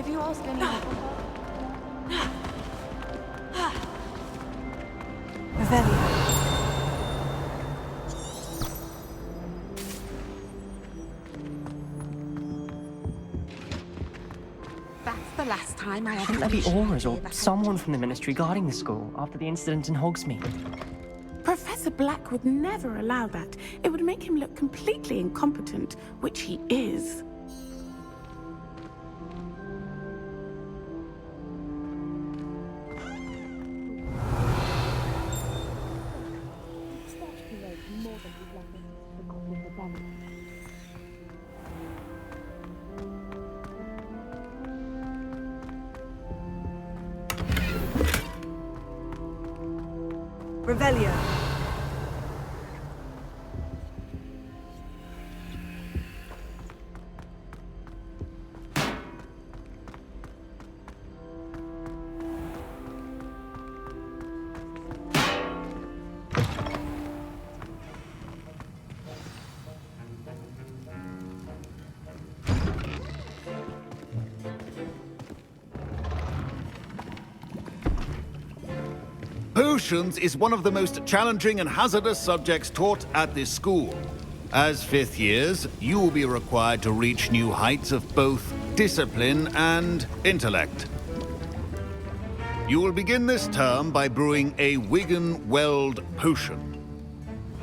If you ask anyone for help... Revelio. That's the last time I ever... Shouldn't there be Auras or someone from the Ministry guarding the school after the incident in Hogsmeade? Professor Black would never allow that. It would make him look completely incompetent, which he is. Revelio. Potions is one of the most challenging and hazardous subjects taught at this school. As fifth years, you will be required to reach new heights of both discipline and intellect. You will begin this term by brewing a Wigan-Weld potion.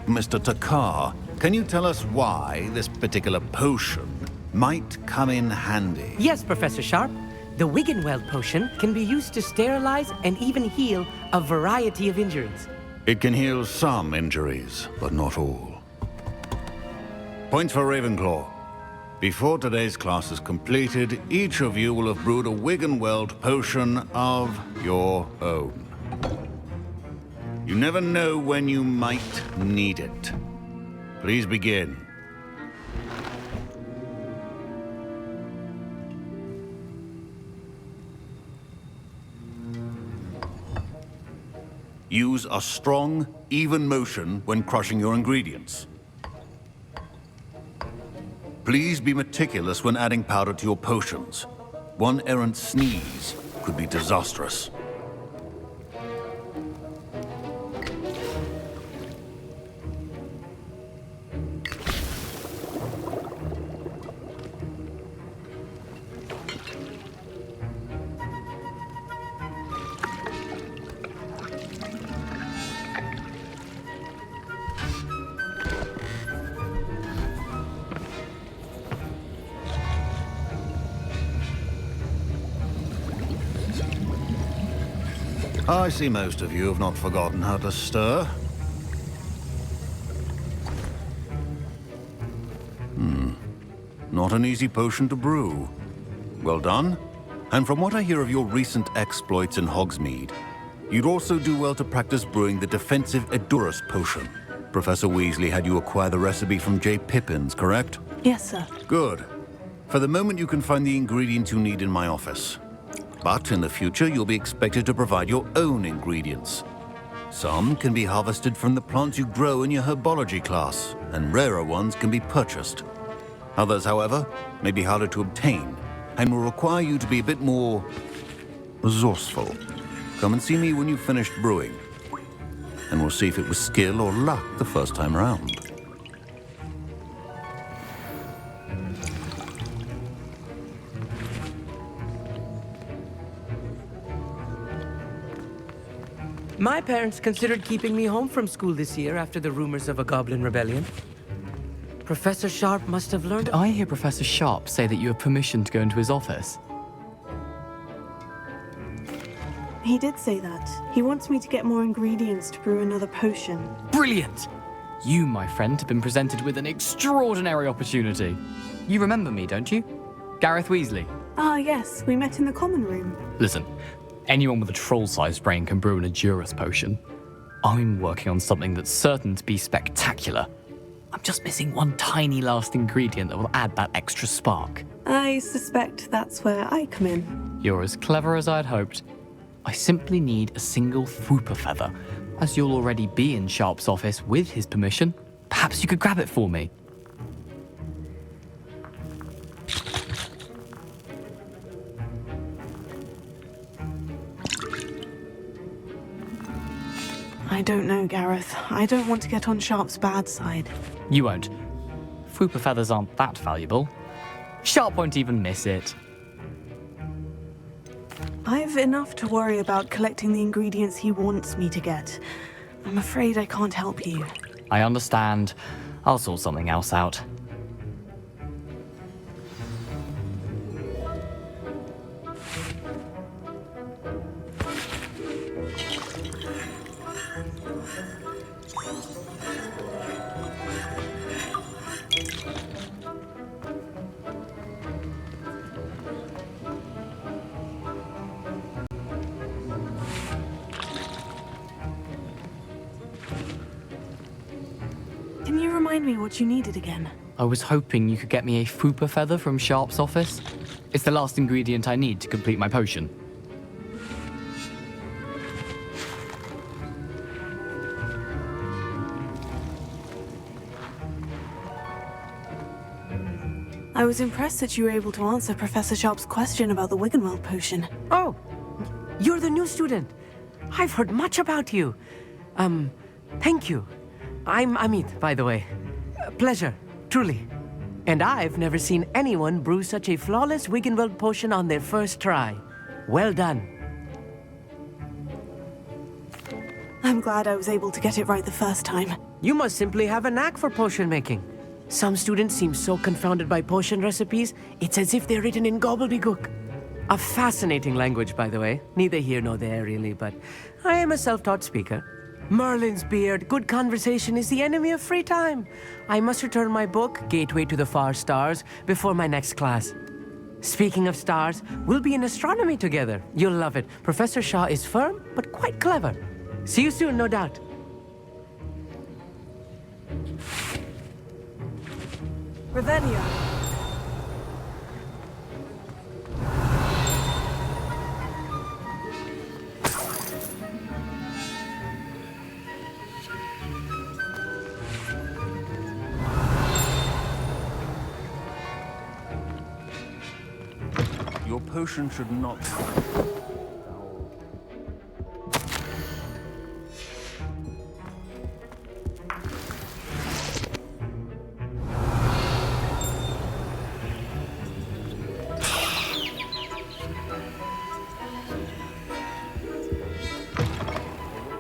Mr. Takar, can you tell us why this particular potion might come in handy? Yes, Professor Sharp. The Wigan-Weld potion can be used to sterilize and even heal a variety of injuries. It can heal some injuries, but not all. Point for Ravenclaw. Before today's class is completed, each of you will have brewed a Wigan-Weld potion of your own. You never know when you might need it. Please begin. Use a strong, even motion when crushing your ingredients. Please be meticulous when adding powder to your potions. One errant sneeze could be disastrous. I see most of you have not forgotten how to stir. Not an easy potion to brew. Well done. And from what I hear of your recent exploits in Hogsmeade, you'd also do well to practice brewing the defensive Edurus potion. Professor Weasley had you acquire the recipe from J. Pippins, correct? Yes, sir. Good. For the moment, you can find the ingredients you need in my office. But in the future, you'll be expected to provide your own ingredients. Some can be harvested from the plants you grow in your herbology class, and rarer ones can be purchased. Others, however, may be harder to obtain, and will require you to be a bit more resourceful. Come and see me when you've finished brewing, and we'll see if it was skill or luck the first time round. My parents considered keeping me home from school this year after the rumors of a goblin rebellion. Professor Sharp must have learned... Did I hear Professor Sharp say that you have permission to go into his office? He did say that. He wants me to get more ingredients to brew another potion. Brilliant! You, my friend, have been presented with an extraordinary opportunity. You remember me, don't you? Gareth Weasley. Ah, yes. We met in the common room. Listen, anyone with a troll-sized brain can brew an Edurus potion. I'm working on something that's certain to be spectacular. I'm just missing one tiny last ingredient that will add that extra spark. I suspect that's where I come in. You're as clever as I'd hoped. I simply need a single Whooper feather. As you'll already be in Sharp's office with his permission, perhaps you could grab it for me. I don't know, Gareth. I don't want to get on Sharp's bad side. You won't. Fooper feathers aren't that valuable. Sharp won't even miss it. I've enough to worry about collecting the ingredients he wants me to get. I'm afraid I can't help you. I understand. I'll sort something else out. Can you remind me what you needed again? I was hoping you could get me a Fooper feather from Sharp's office. It's the last ingredient I need to complete my potion. I was impressed that you were able to answer Professor Sharp's question about the Wiggenweld potion. Oh, you're the new student. I've heard much about you. Thank you. I'm Amit, by the way. Pleasure, truly. And I've never seen anyone brew such a flawless Wiggenweld potion on their first try. Well done. I'm glad I was able to get it right the first time. You must simply have a knack for potion making. Some students seem so confounded by potion recipes, it's as if they're written in gobbledygook. A fascinating language, by the way. Neither here nor there, really, but I am a self-taught speaker. Merlin's beard, good conversation is the enemy of free time. I must return my book, Gateway to the Far Stars, before my next class. Speaking of stars, we'll be in astronomy together. You'll love it. Professor Shah is firm, but quite clever. See you soon, no doubt. Revelia. Your potion should not...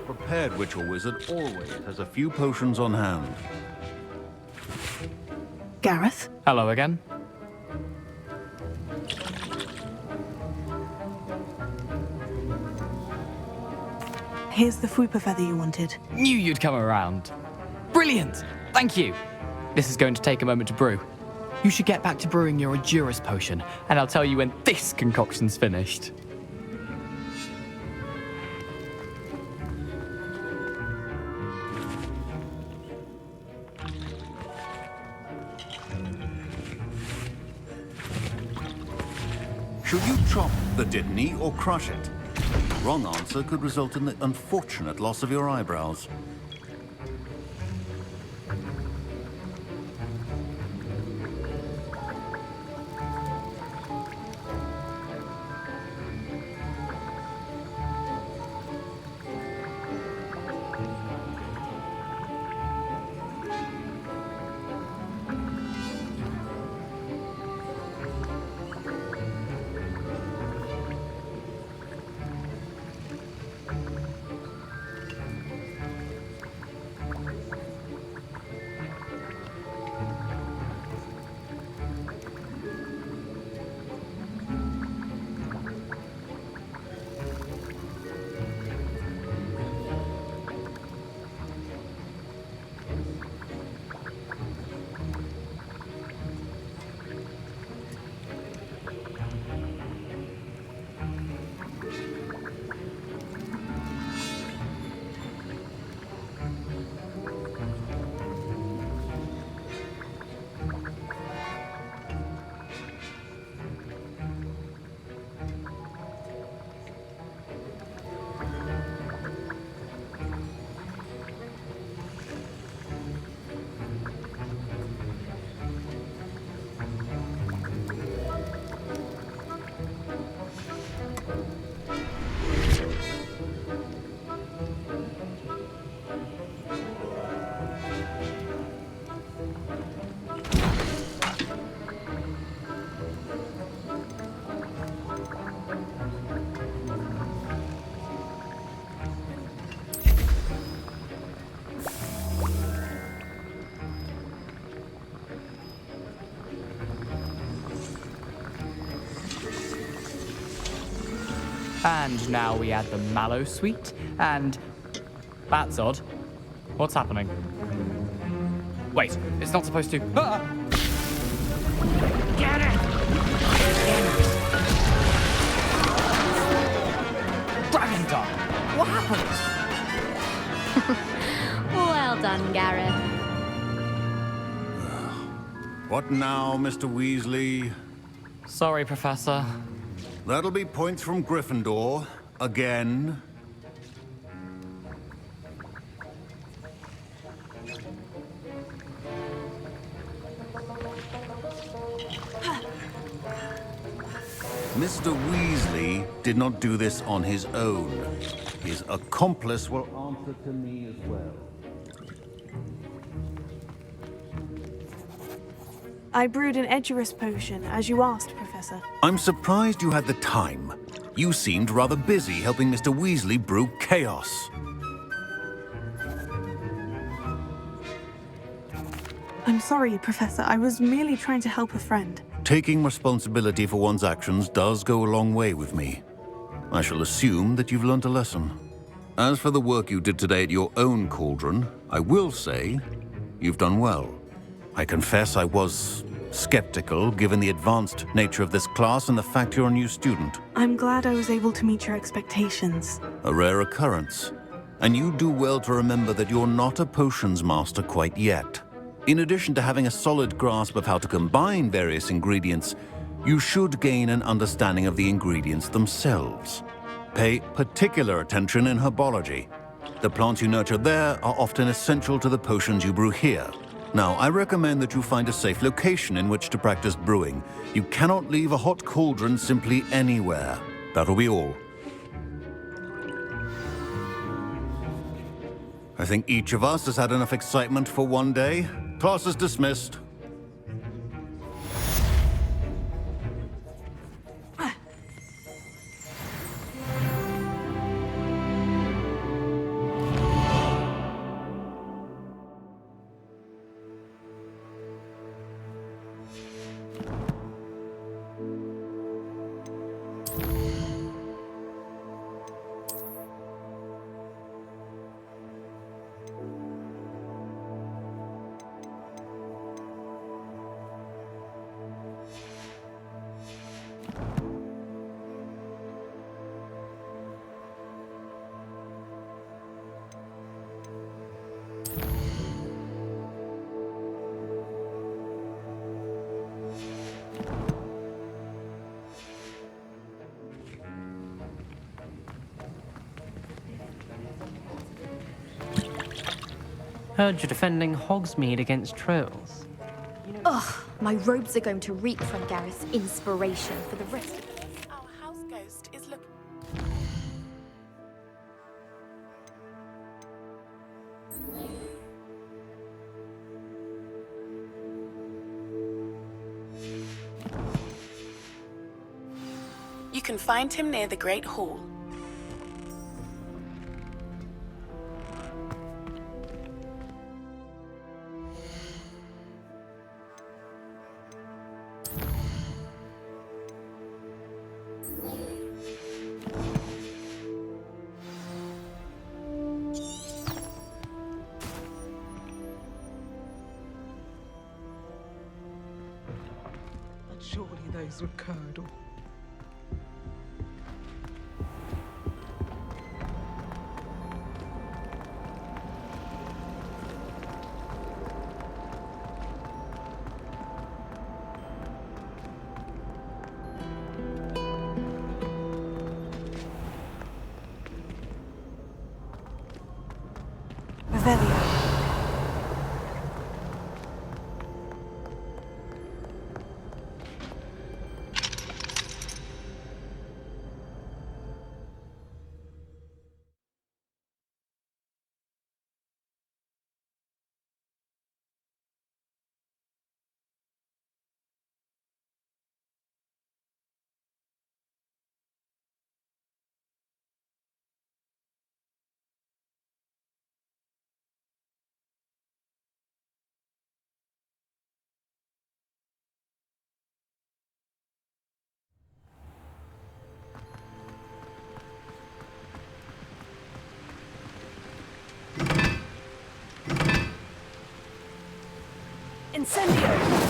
Prepared witch or wizard always has a few potions on hand. Gareth? Hello again. Here's the Fooper feather you wanted. Knew you'd come around. Brilliant! Thank you. This is going to take a moment to brew. You should get back to brewing your Adurus potion, and I'll tell you when this concoction's finished. Should you chop the Didney or crush it? Wrong answer could result in the unfortunate loss of your eyebrows. And now we add the mallow sweet, and that's odd. What's happening? Wait, it's not supposed to. Ah! Get it! Dragon Dog! What happened? Well done, Gareth. What now, Mr. Weasley? Sorry, Professor. That'll be points from Gryffindor. Again. Mr. Weasley did not do this on his own. His accomplice will answer to me as well. I brewed an Edgerus potion, as you asked, Professor. I'm surprised you had the time. You seemed rather busy helping Mr. Weasley brew chaos. I'm sorry, Professor. I was merely trying to help a friend. Taking responsibility for one's actions does go a long way with me. I shall assume that you've learnt a lesson. As for the work you did today at your own cauldron, I will say you've done well. I confess I was skeptical, given the advanced nature of this class and the fact you're a new student. I'm glad I was able to meet your expectations. A rare occurrence. And you do well to remember that you're not a potions master quite yet. In addition to having a solid grasp of how to combine various ingredients, you should gain an understanding of the ingredients themselves. Pay particular attention in herbology. The plants you nurture there are often essential to the potions you brew here. Now, I recommend that you find a safe location in which to practice brewing. You cannot leave a hot cauldron simply anywhere. That'll be all. I think each of us has had enough excitement for one day. Class is dismissed. Heard you're defending Hogsmeade against trolls. Ugh, my robes are going to reek from Gareth's inspiration for the rest of Our house ghost is looking. You can find him near the Great Hall. But surely those were curdle. Revelio. Incendio!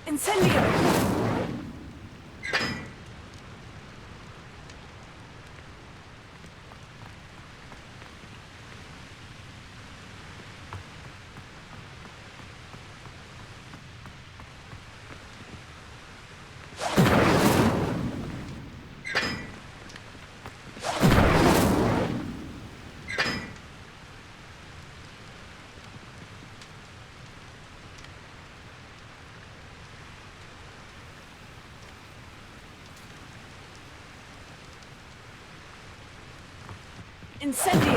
Incendio! Incendio!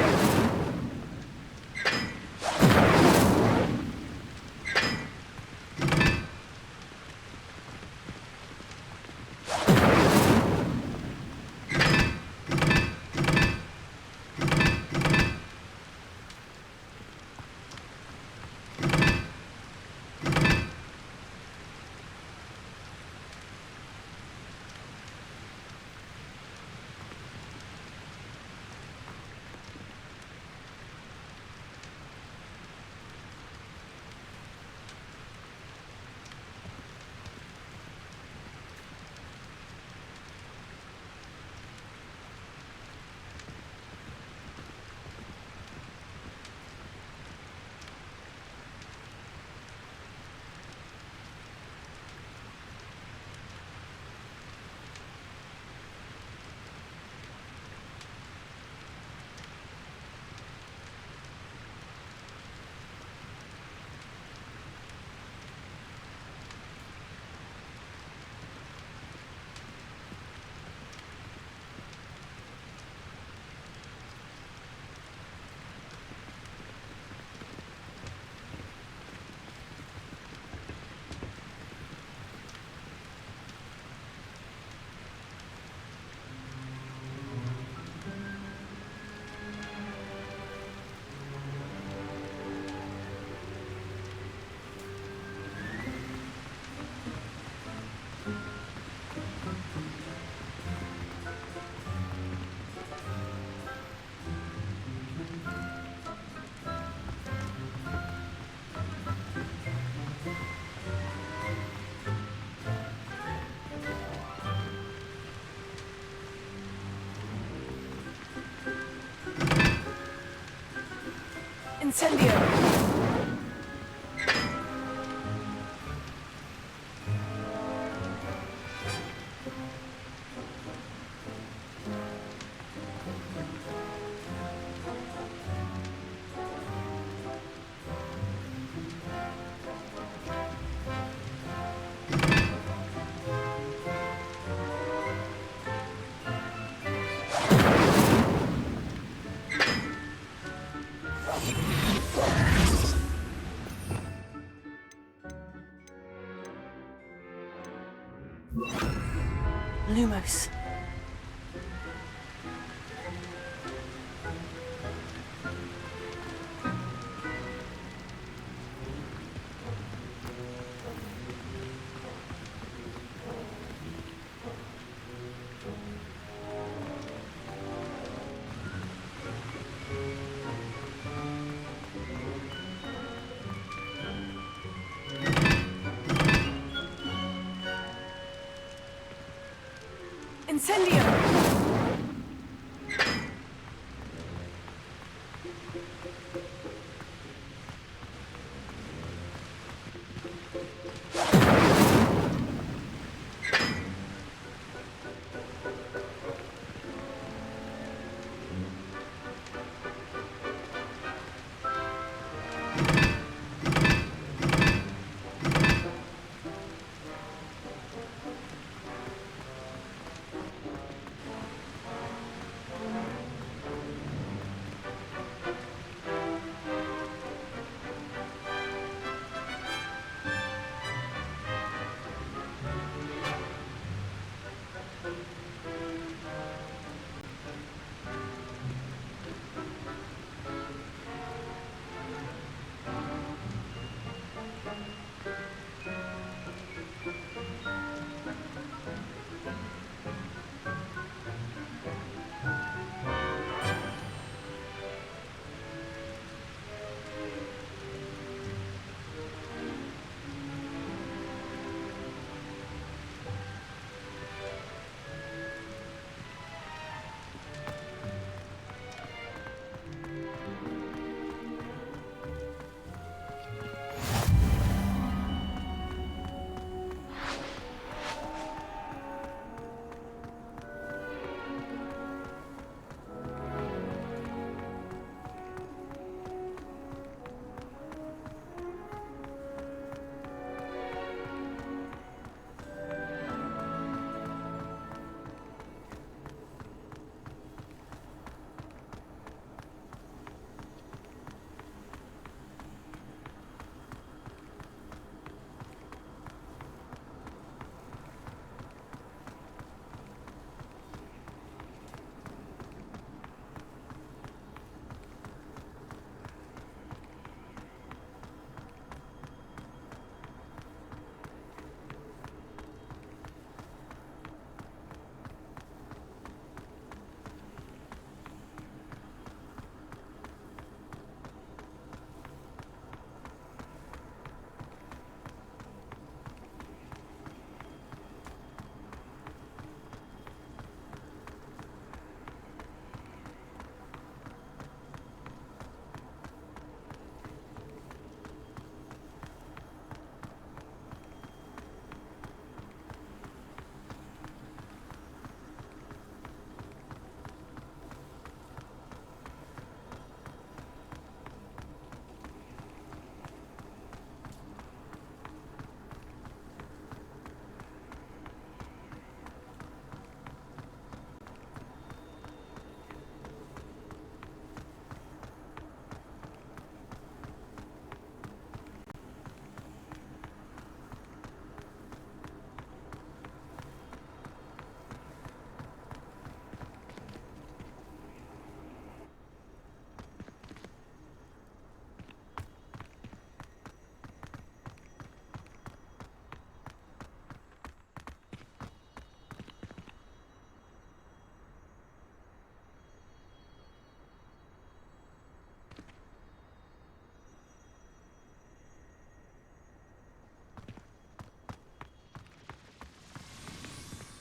Incendio! Lumos. Incendio!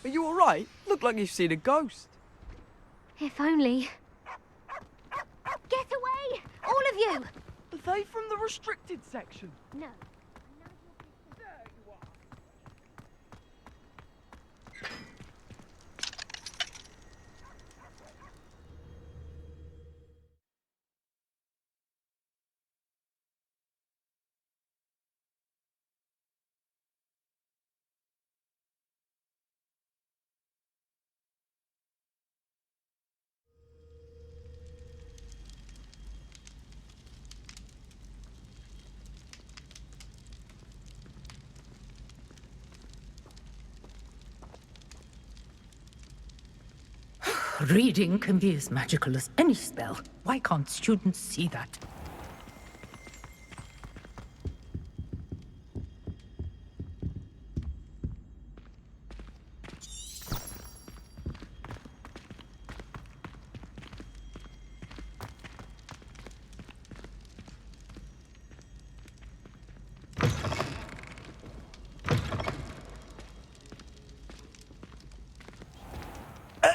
Are you alright? Look like you've seen a ghost. If only. Get away! All of you! Are they from the restricted section? No. Reading can be as magical as any spell. Why can't students see that?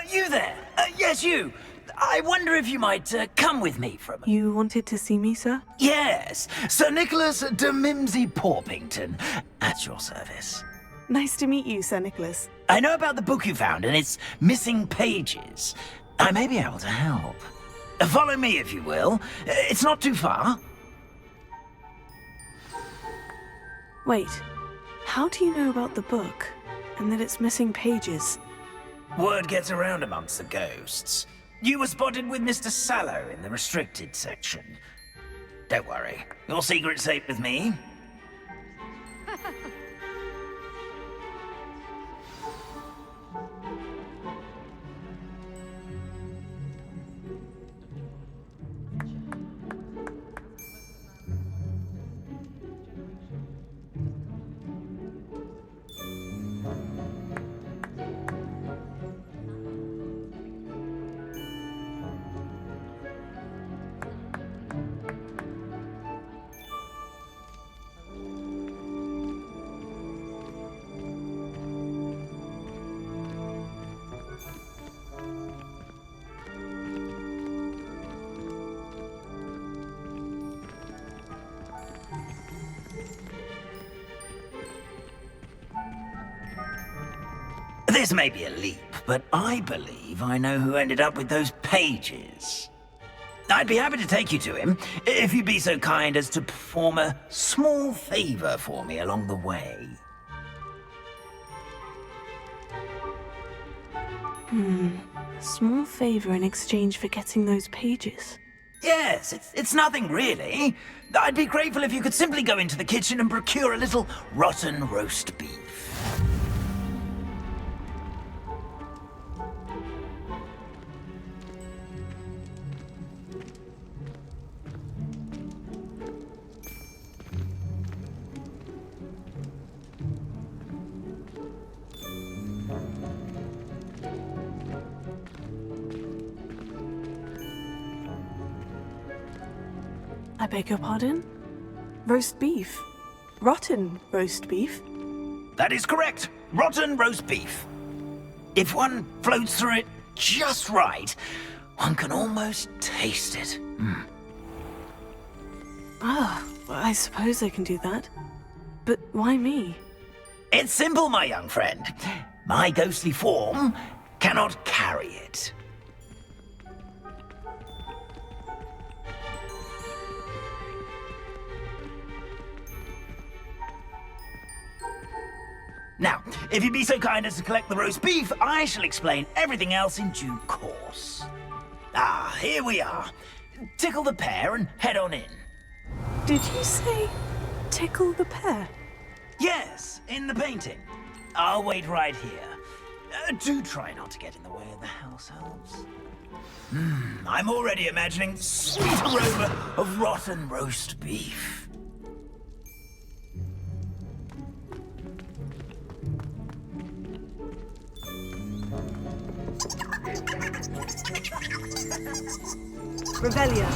You there? Yes, you. I wonder if you might come with me for a moment. You wanted to see me, sir? Yes, Sir Nicholas de Mimsy Porpington, at your service. Nice to meet you, Sir Nicholas. I know about the book you found and its missing pages. I may be able to help. Follow me, if you will. It's not too far. Wait, how do you know about the book? And that it's missing pages? Word gets around amongst the ghosts. You were spotted with Mr. Sallow in the restricted section. Don't worry, your secret's safe with me. This may be a leap, but I believe I know who ended up with those pages. I'd be happy to take you to him, if you'd be so kind as to perform a small favor for me along the way. A small favor in exchange for getting those pages. Yes, it's nothing really. I'd be grateful if you could simply go into the kitchen and procure a little rotten roast beef. I beg your pardon? Roast beef? Rotten roast beef? That is correct. Rotten roast beef. If one floats through it just right, one can almost taste it. Ah, well, I suppose I can do that. But why me? It's simple, my young friend. My ghostly form cannot carry it. Now, if you'd be so kind as to collect the roast beef, I shall explain everything else in due course. Ah, here we are. Tickle the pear and head on in. Did you say tickle the pear? Yes, in the painting. I'll wait right here. Do try not to get in the way of the house elves. I'm already imagining the sweet aroma of rotten roast beef. Revelia.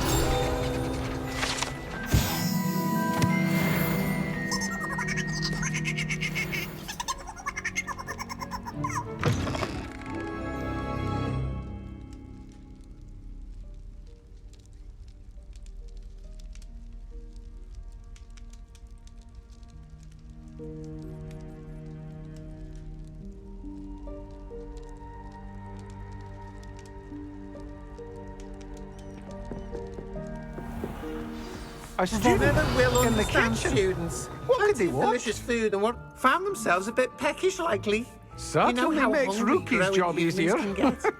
A student Never will in the understand kitchen. students. What could Plenty they of want? delicious food and what found themselves a bit peckish likely. Certainly how makes hungry Rookie's growing job humans easier. can get.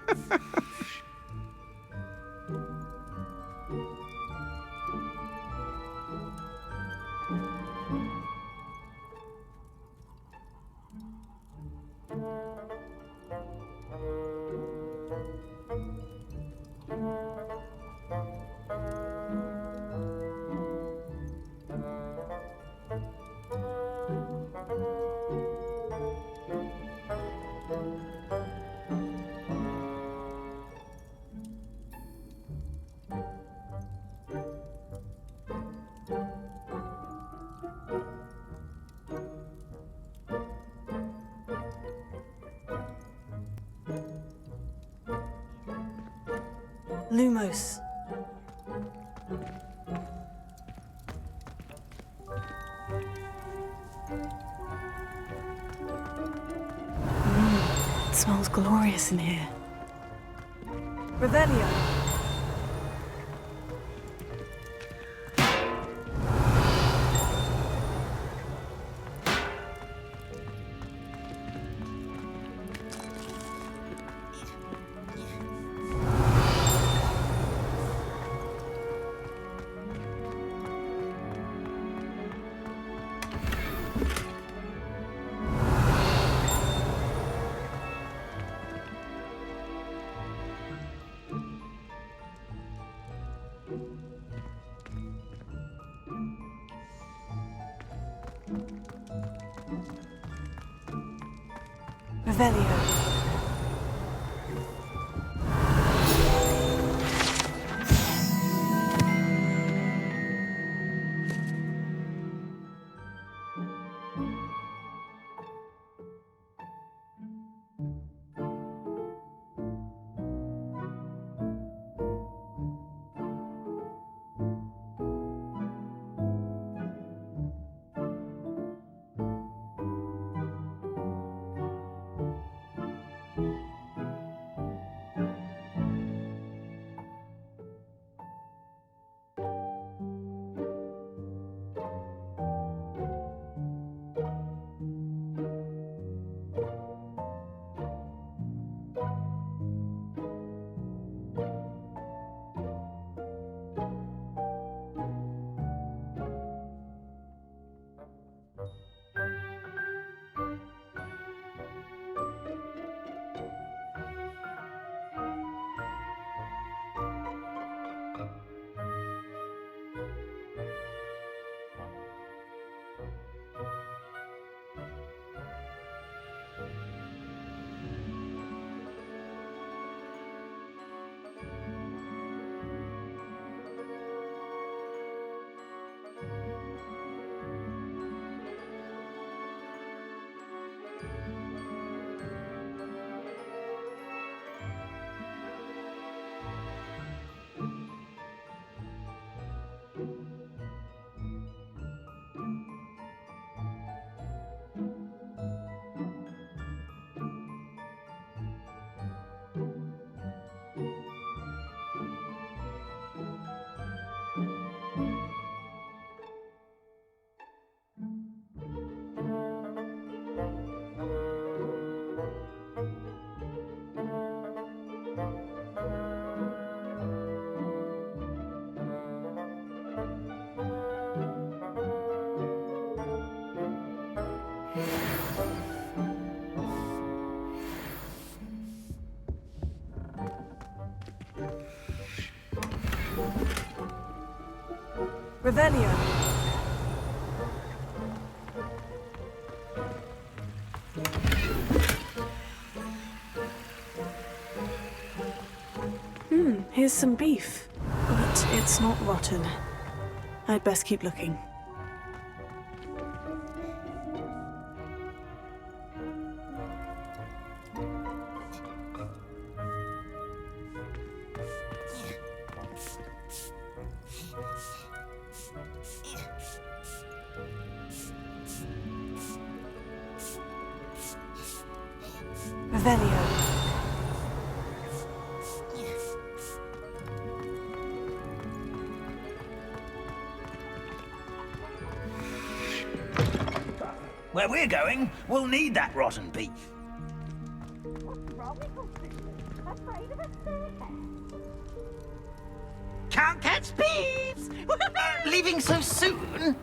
Lumos. It smells glorious in here. Revelio. Revelio. Revelio. Here's some beef, but it's not rotten. I'd best keep looking. Revelio. Where we're going, we'll need that rotten beef. Can't catch thieves! Leaving so soon?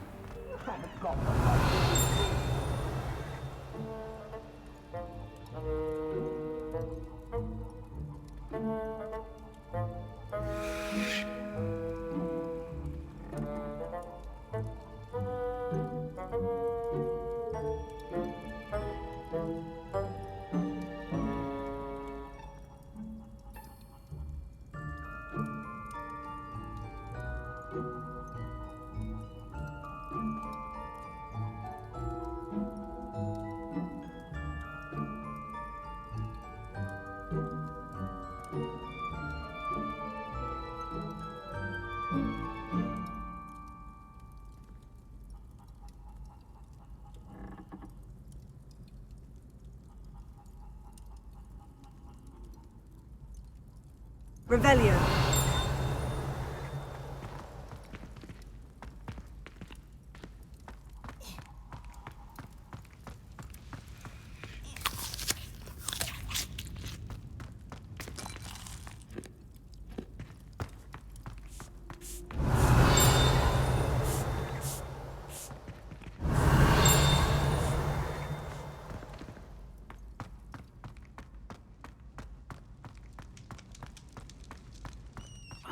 Revelio.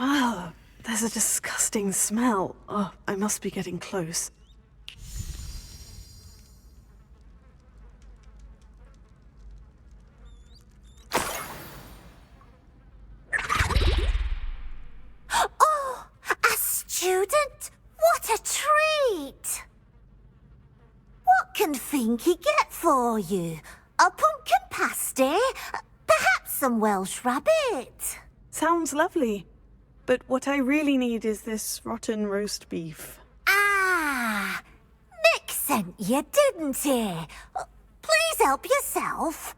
Ah, there's a disgusting smell. Oh, I must be getting close. Oh, a student? What a treat! What can Finky get for you? A pumpkin pasty? Perhaps some Welsh rabbit? Sounds lovely. But what I really need is this rotten roast beef. Ah, Nick sent you, didn't he? Please help yourself.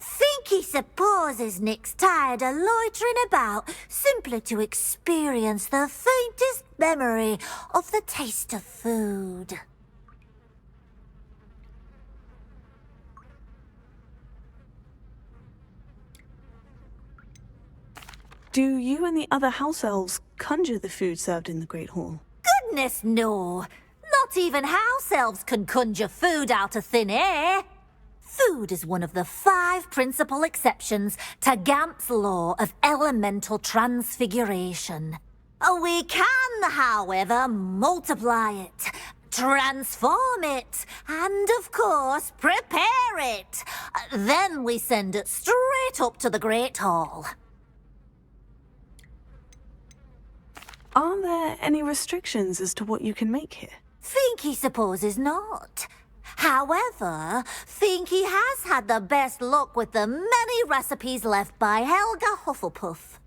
Finky supposes Nick's tired of loitering about simply to experience the faintest memory of the taste of food. Do you and the other house elves conjure the food served in the Great Hall? Goodness, no. Not even house elves can conjure food out of thin air. Food is one of the 5 principal exceptions to Gamp's law of elemental transfiguration. We can, however, multiply it, transform it, and, of course, prepare it. Then we send it straight up to the Great Hall. Are there any restrictions as to what you can make here? Finky supposes not. However, Finky has had the best luck with the many recipes left by Helga Hufflepuff.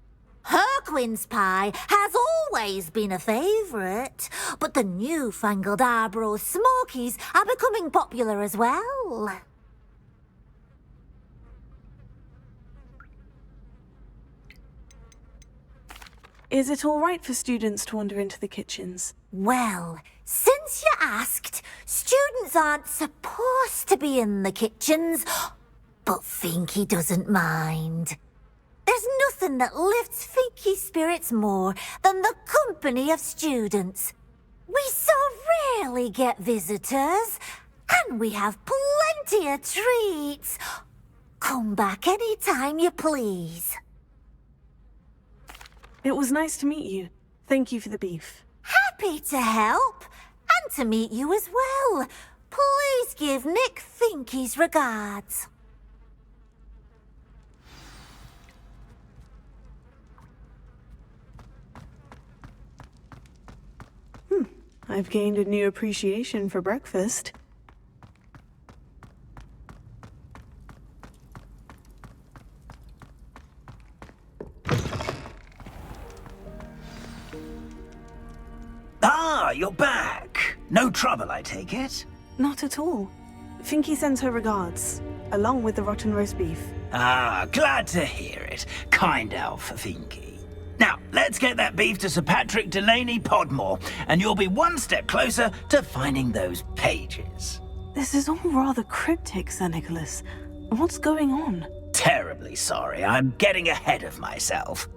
Her quince pie has always been a favourite, but the newfangled Arbroath Smokies are becoming popular as well. Is it all right for students to wander into the kitchens? Well, since you asked, students aren't supposed to be in the kitchens, but Finky doesn't mind. There's nothing that lifts Finky's spirits more than the company of students. We so rarely get visitors, and we have plenty of treats. Come back any time you please. It was nice to meet you. Thank you for the beef. Happy to help, and to meet you as well. Please give Nick Finky's regards. I've gained a new appreciation for breakfast. Ah, you're back. No trouble, I take it? Not at all. Finky sends her regards, along with the rotten roast beef. Ah, glad to hear it. Kind elf, Finky. Now, let's get that beef to Sir Patrick Delaney Podmore, and you'll be one step closer to finding those pages. This is all rather cryptic, Sir Nicholas. What's going on? Terribly sorry, I'm getting ahead of myself.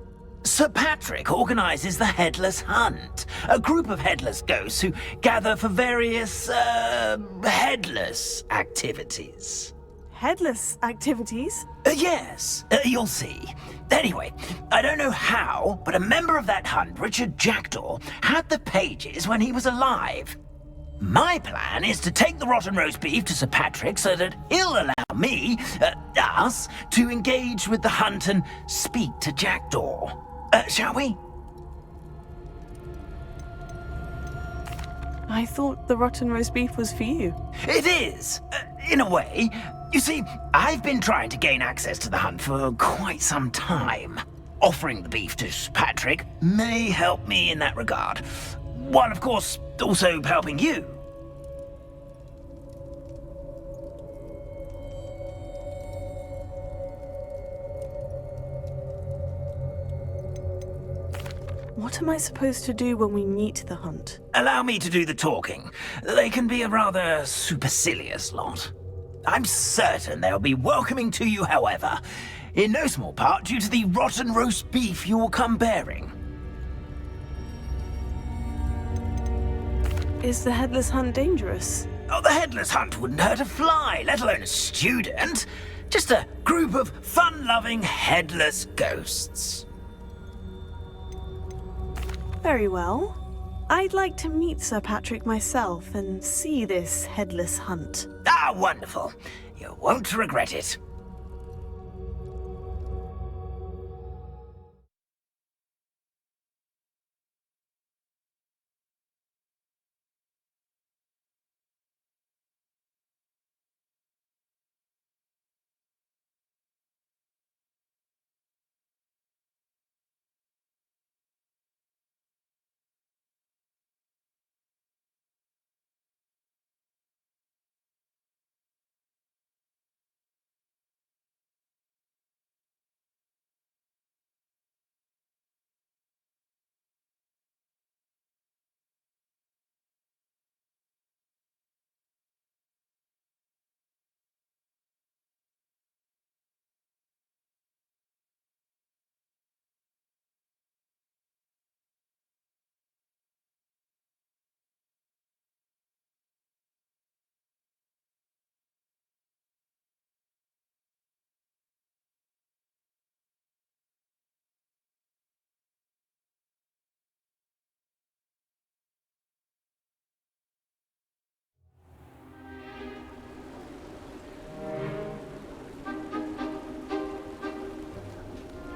Sir Patrick organizes the Headless Hunt, a group of headless ghosts who gather for various, headless activities. Headless activities? Yes, you'll see. Anyway, I don't know how, but a member of that hunt, Richard Jackdaw, had the pages when he was alive. My plan is to take the rotten roast beef to Sir Patrick so that he'll allow me, us, to engage with the hunt and speak to Jackdaw. Shall we? I thought the rotten roast beef was for you. It is, in a way. You see, I've been trying to gain access to the hunt for quite some time. Offering the beef to Sir Patrick may help me in that regard. While, of course, also helping you. What am I supposed to do when we meet the hunt? Allow me to do the talking. They can be a rather supercilious lot. I'm certain they'll be welcoming to you, however, in no small part due to the rotten roast beef you will come bearing. Is the Headless Hunt dangerous? Oh, the Headless Hunt wouldn't hurt a fly, let alone a student. Just a group of fun-loving headless ghosts. Very well. I'd like to meet Sir Patrick myself and see this Headless Hunt. Ah, wonderful. You won't regret it.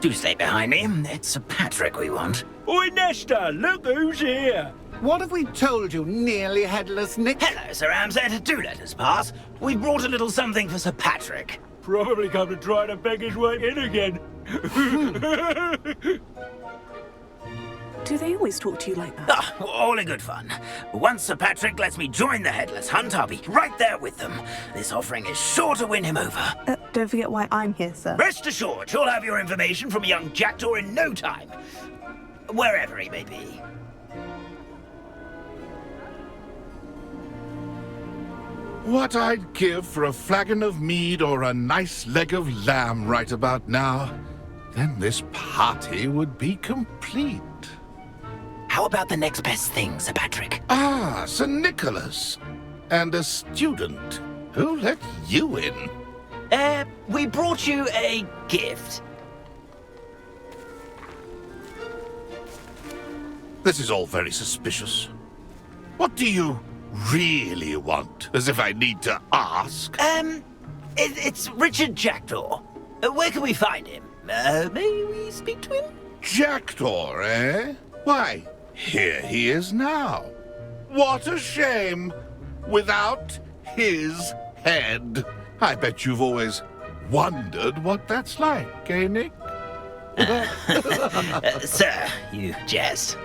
Do stay behind me. It's Sir Patrick we want. Oi, Nesta, look who's here. What have we told you, nearly headless Nick? Hello, Sir Ramsed. Do let us pass. We brought a little something for Sir Patrick. Probably come to try to beg his way in again. Do they always talk to you like that? Ah, all in good fun. Once Sir Patrick lets me join the Headless Hunt, I'll be right there with them. This offering is sure to win him over. Don't forget why I'm here, sir. Rest assured, you'll have your information from a young Jackdaw in no time. Wherever he may be. What I'd give for a flagon of mead or a nice leg of lamb right about now. Then this party would be complete. How about the next best thing, Sir Patrick? Ah, Sir Nicholas. And a student. Who let you in? We brought you a gift. This is all very suspicious. What do you really want? As if I need to ask. It's Richard Jackdaw. Where can we find him? May we speak to him? Jackdaw, eh? Why, here he is now. What a shame. Without his head. I bet you've always wondered what that's like, eh, Nick? Sir, you jest.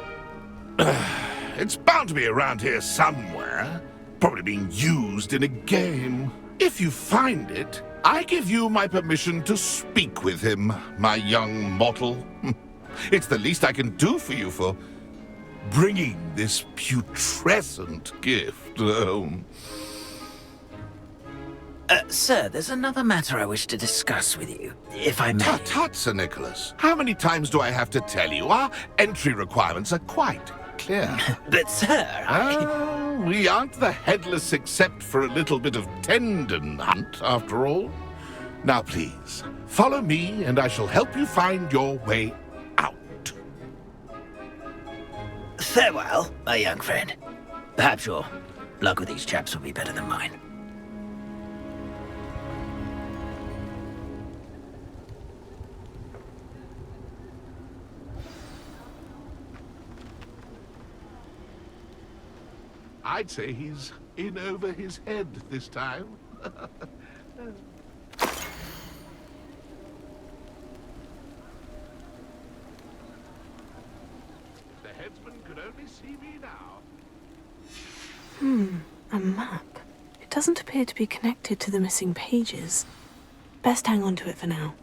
It's bound to be around here somewhere. Probably being used in a game. If you find it, I give you my permission to speak with him, my young mortal. It's the least I can do for you for bringing this putrescent gift home. Sir, there's another matter I wish to discuss with you, if I may. Tut, Sir Nicholas. How many times do I have to tell you? Our entry requirements are quite clear. But, sir, we aren't the headless except for a little bit of tendon hunt, after all. Now, please, follow me, and I shall help you find your way out. Farewell, my young friend. Perhaps your luck with these chaps will be better than mine. I'd say he's in over his head this time. The headsman could only see me now. A map. It doesn't appear to be connected to the missing pages. Best hang on to it for now.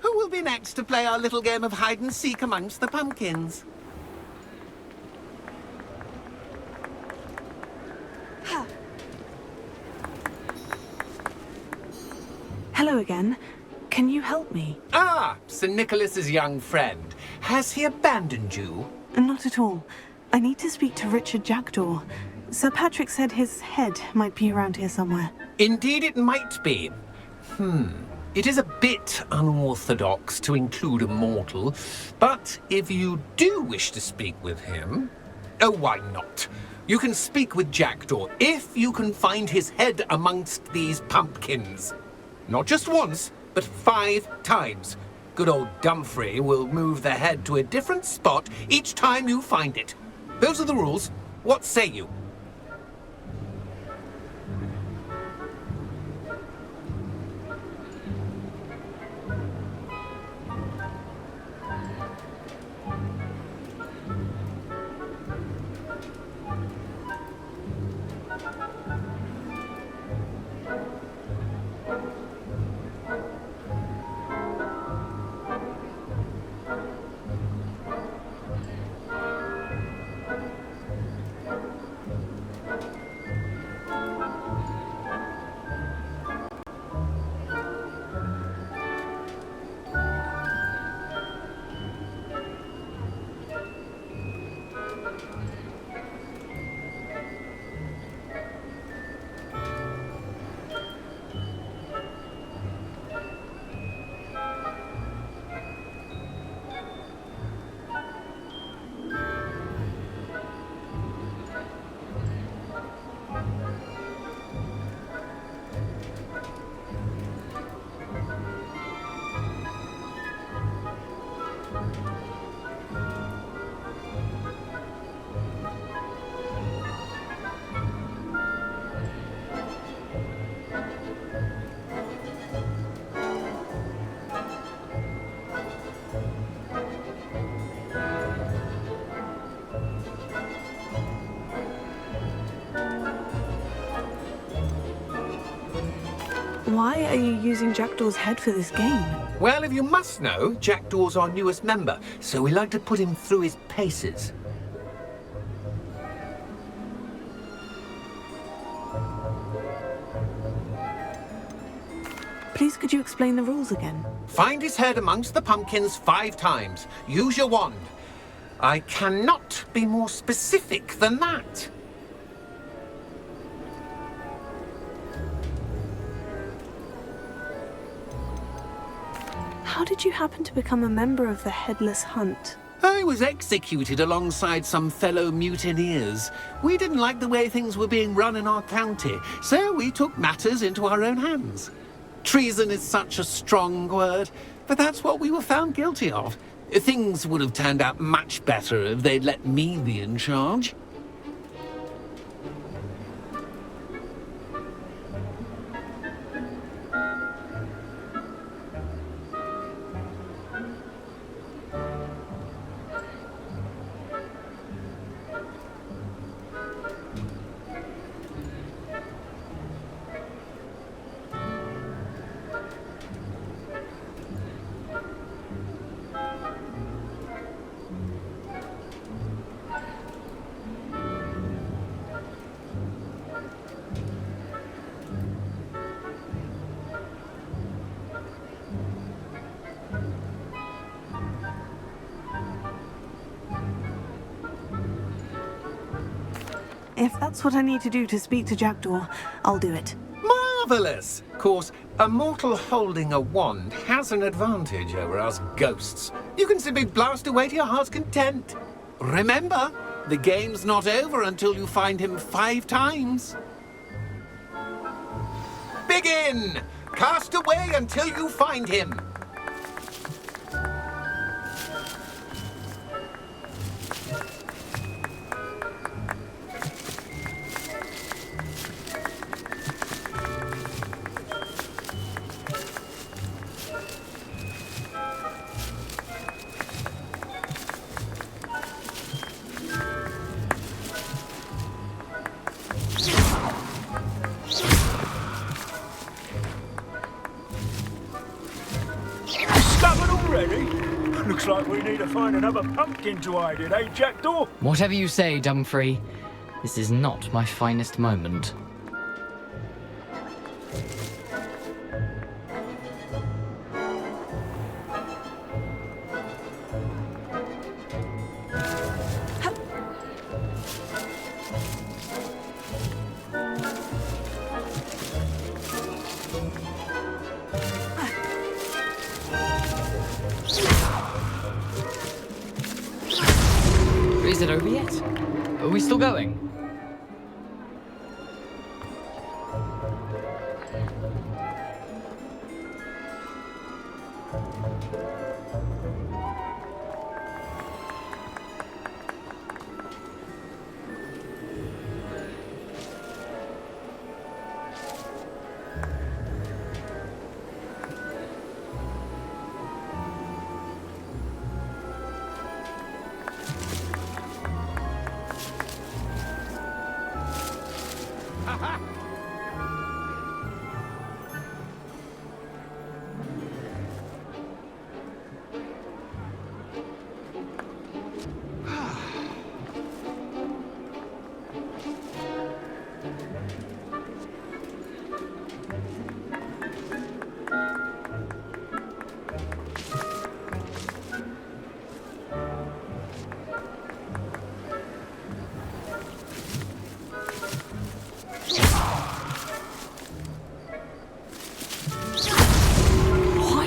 Who will be next to play our little game of hide-and-seek amongst the pumpkins? Hello again. Can you help me? Ah, Sir Nicholas's young friend. Has he abandoned you? Not at all. I need to speak to Richard Jackdaw. Sir Patrick said his head might be around here somewhere. Indeed it might be. It is a bit unorthodox to include a mortal, but if you do wish to speak with him, oh, why not? You can speak with Jackdaw if you can find his head amongst these pumpkins. Not just once, but 5 times. Good old Dumfrey will move the head to a different spot each time you find it. Those are the rules. What say you? Why are you using Jackdaw's head for this game? Well, if you must know, Jackdaw's our newest member, so we like to put him through his paces. Please could you explain the rules again? Find his head amongst the pumpkins 5 times. Use your wand. I cannot be more specific than that. How did you happen to become a member of the Headless Hunt? I was executed alongside some fellow mutineers. We didn't like the way things were being run in our county, so we took matters into our own hands. Treason is such a strong word, but that's what we were found guilty of. Things would have turned out much better if they'd let me be in charge. If that's what I need to do to speak to Jackdaw, I'll do it. Marvelous! Of course, a mortal holding a wand has an advantage over us ghosts. You can simply blast away to your heart's content. Remember, the game's not over until you find him 5 times. Begin! Cast away until you find him. Looks like we need to find another pumpkin to hide in, eh, Jackdaw? Whatever you say, Dumfrey. This is not my finest moment. Is it over yet? Are we still going?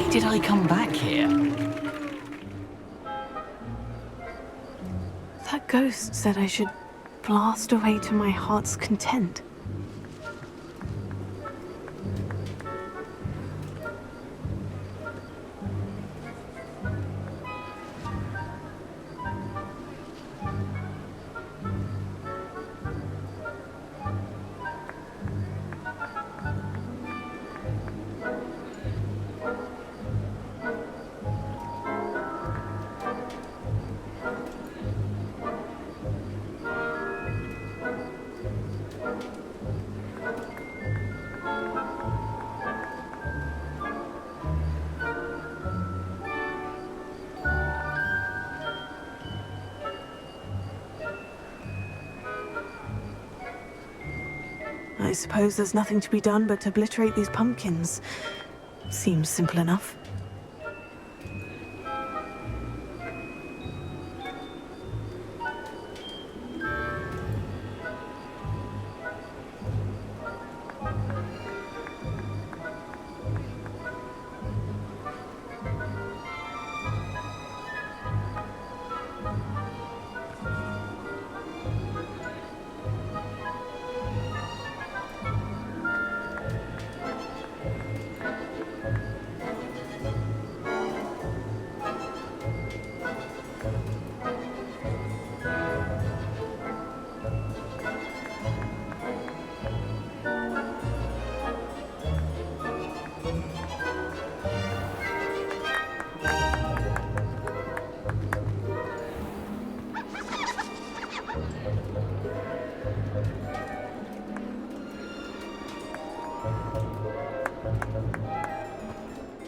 Did I come back here? That ghost said I should blast away to my heart's content. I suppose there's nothing to be done but obliterate these pumpkins. Seems simple enough.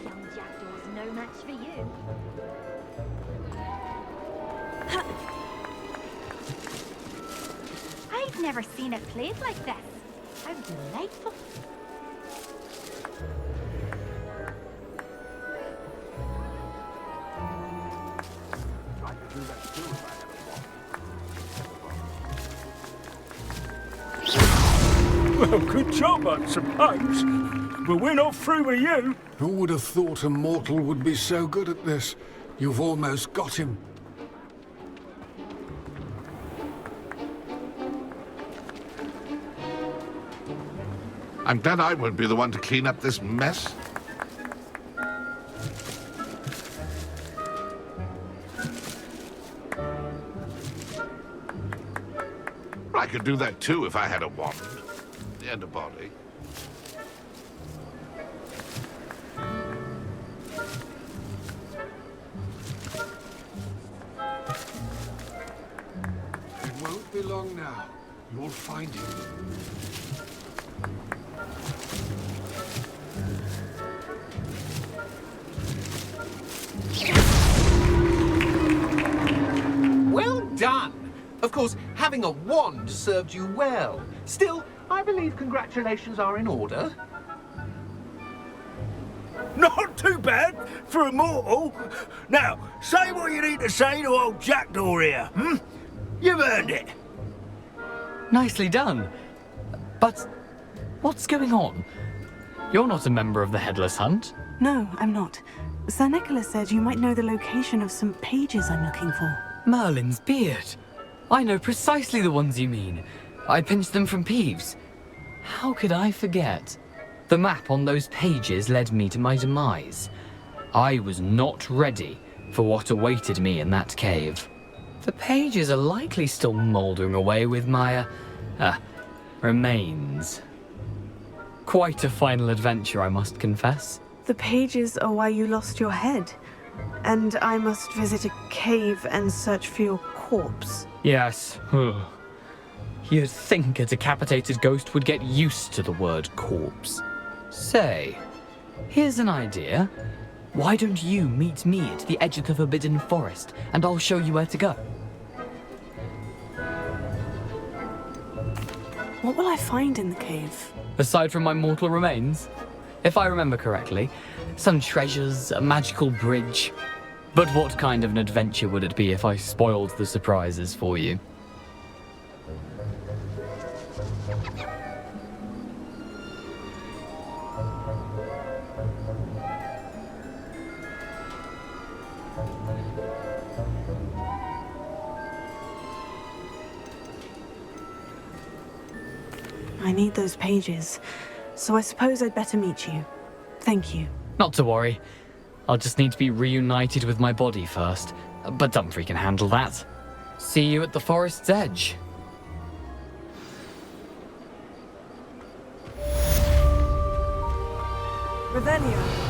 Young Jackdaw's no match for you. I've never seen it played like this. How delightful. Well, good job, I suppose. But we're not through with you. Who would have thought a mortal would be so good at this? You've almost got him. I'm glad I won't be the one to clean up this mess. I could do that too if I had a wand and a body. It won't be long now. You'll find him. Well done! Of course, having a wand served you well. Still, I believe congratulations are in order. Not too bad for a mortal. Now, say what you need to say to old Jackdaw here, hmm? You've earned it. Nicely done. But what's going on? You're not a member of the Headless Hunt. No, I'm not. Sir Nicholas said you might know the location of some pages I'm looking for. Merlin's beard. I know precisely the ones you mean. I pinched them from Peeves. How could I forget? The map on those pages led me to my demise. I was not ready for what awaited me in that cave. The pages are likely still mouldering away with my, remains. Quite a final adventure, I must confess. The pages are why you lost your head. And I must visit a cave and search for your corpse. Yes. You'd think a decapitated ghost would get used to the word corpse. Say, here's an idea. Why don't you meet me at the edge of the Forbidden Forest, and I'll show you where to go? What will I find in the cave? Aside from my mortal remains, if I remember correctly, some treasures, a magical bridge. But what kind of an adventure would it be if I spoiled the surprises for you? I need those pages, so I suppose I'd better meet you. Thank you. Not to worry. I'll just need to be reunited with my body first. But Dumfries can handle that. See you at the forest's edge. Revelio.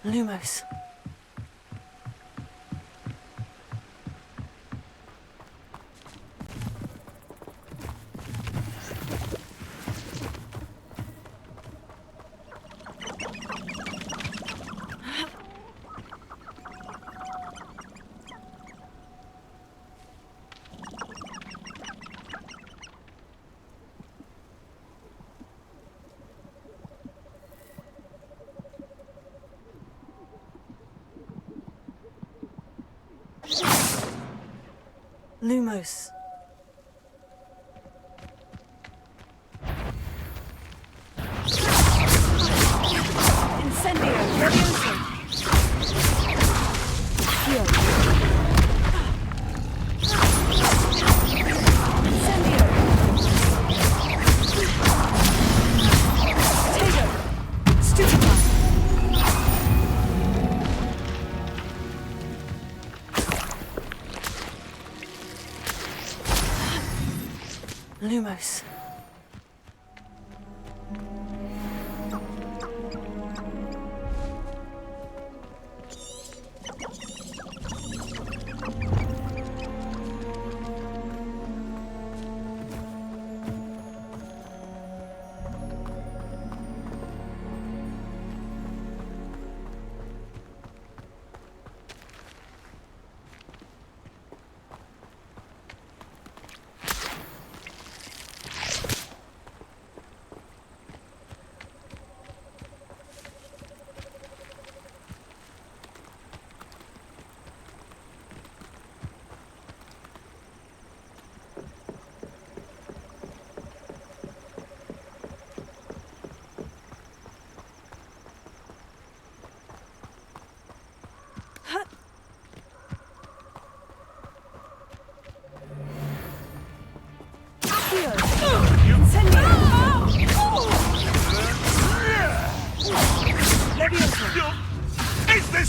Lumos. Lumos. Incendio, Levioso. Incendio. Potato. Stupefy. Lumos.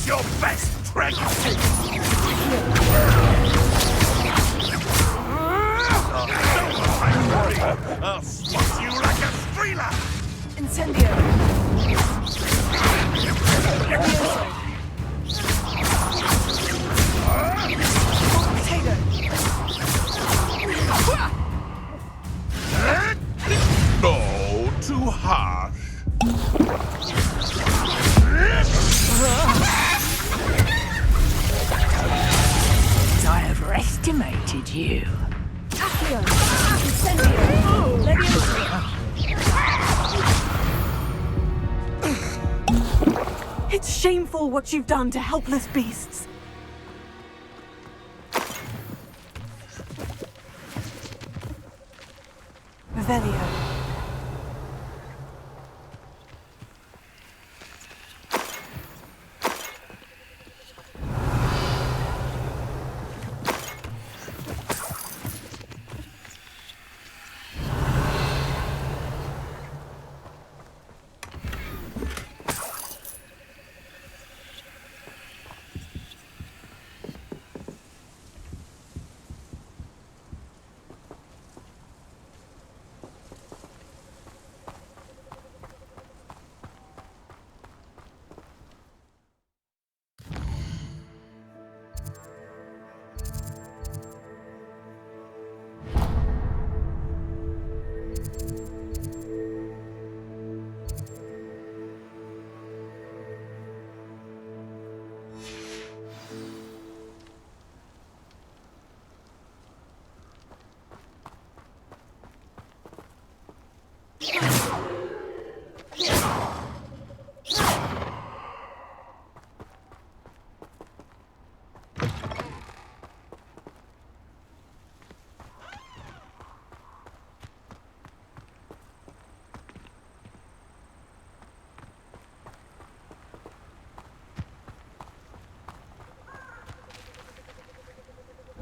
your best trick! I'll swat you like a streeler! Incendio! No, too harsh. I overestimated you. Accio! Incendio! Leviosa! It's shameful what you've done to helpless beasts. Revelio.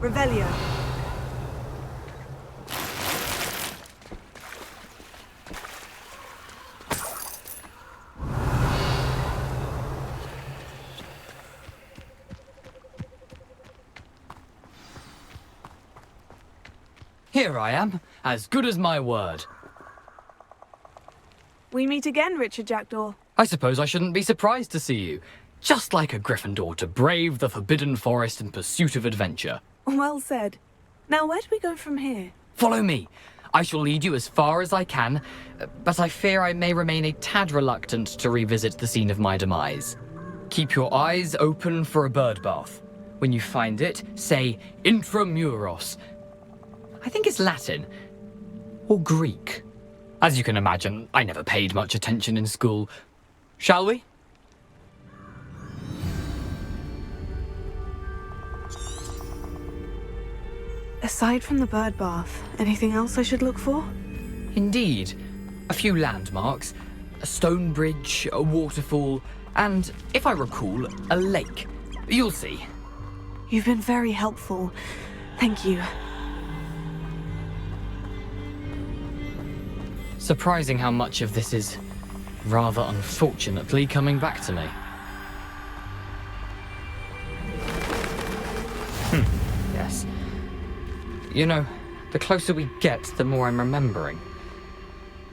Revelio. Here I am, as good as my word. We meet again, Richard Jackdaw. I suppose I shouldn't be surprised to see you. Just like a Gryffindor to brave the Forbidden Forest in pursuit of adventure. Well said. Now, where do we go from here? Follow me. I shall lead you as far as I can, but I fear I may remain a tad reluctant to revisit the scene of my demise. Keep your eyes open for a bird bath. When you find it, say intramuros. I think it's Latin. Or Greek. As you can imagine, I never paid much attention in school. Shall we? Aside from the bird bath, anything else I should look for? Indeed. A few landmarks, a stone bridge, a waterfall, and, if I recall, a lake. You'll see. You've been very helpful. Thank you. Surprising how much of this is, rather unfortunately, coming back to me. Yes. You know, the closer we get, the more I'm remembering.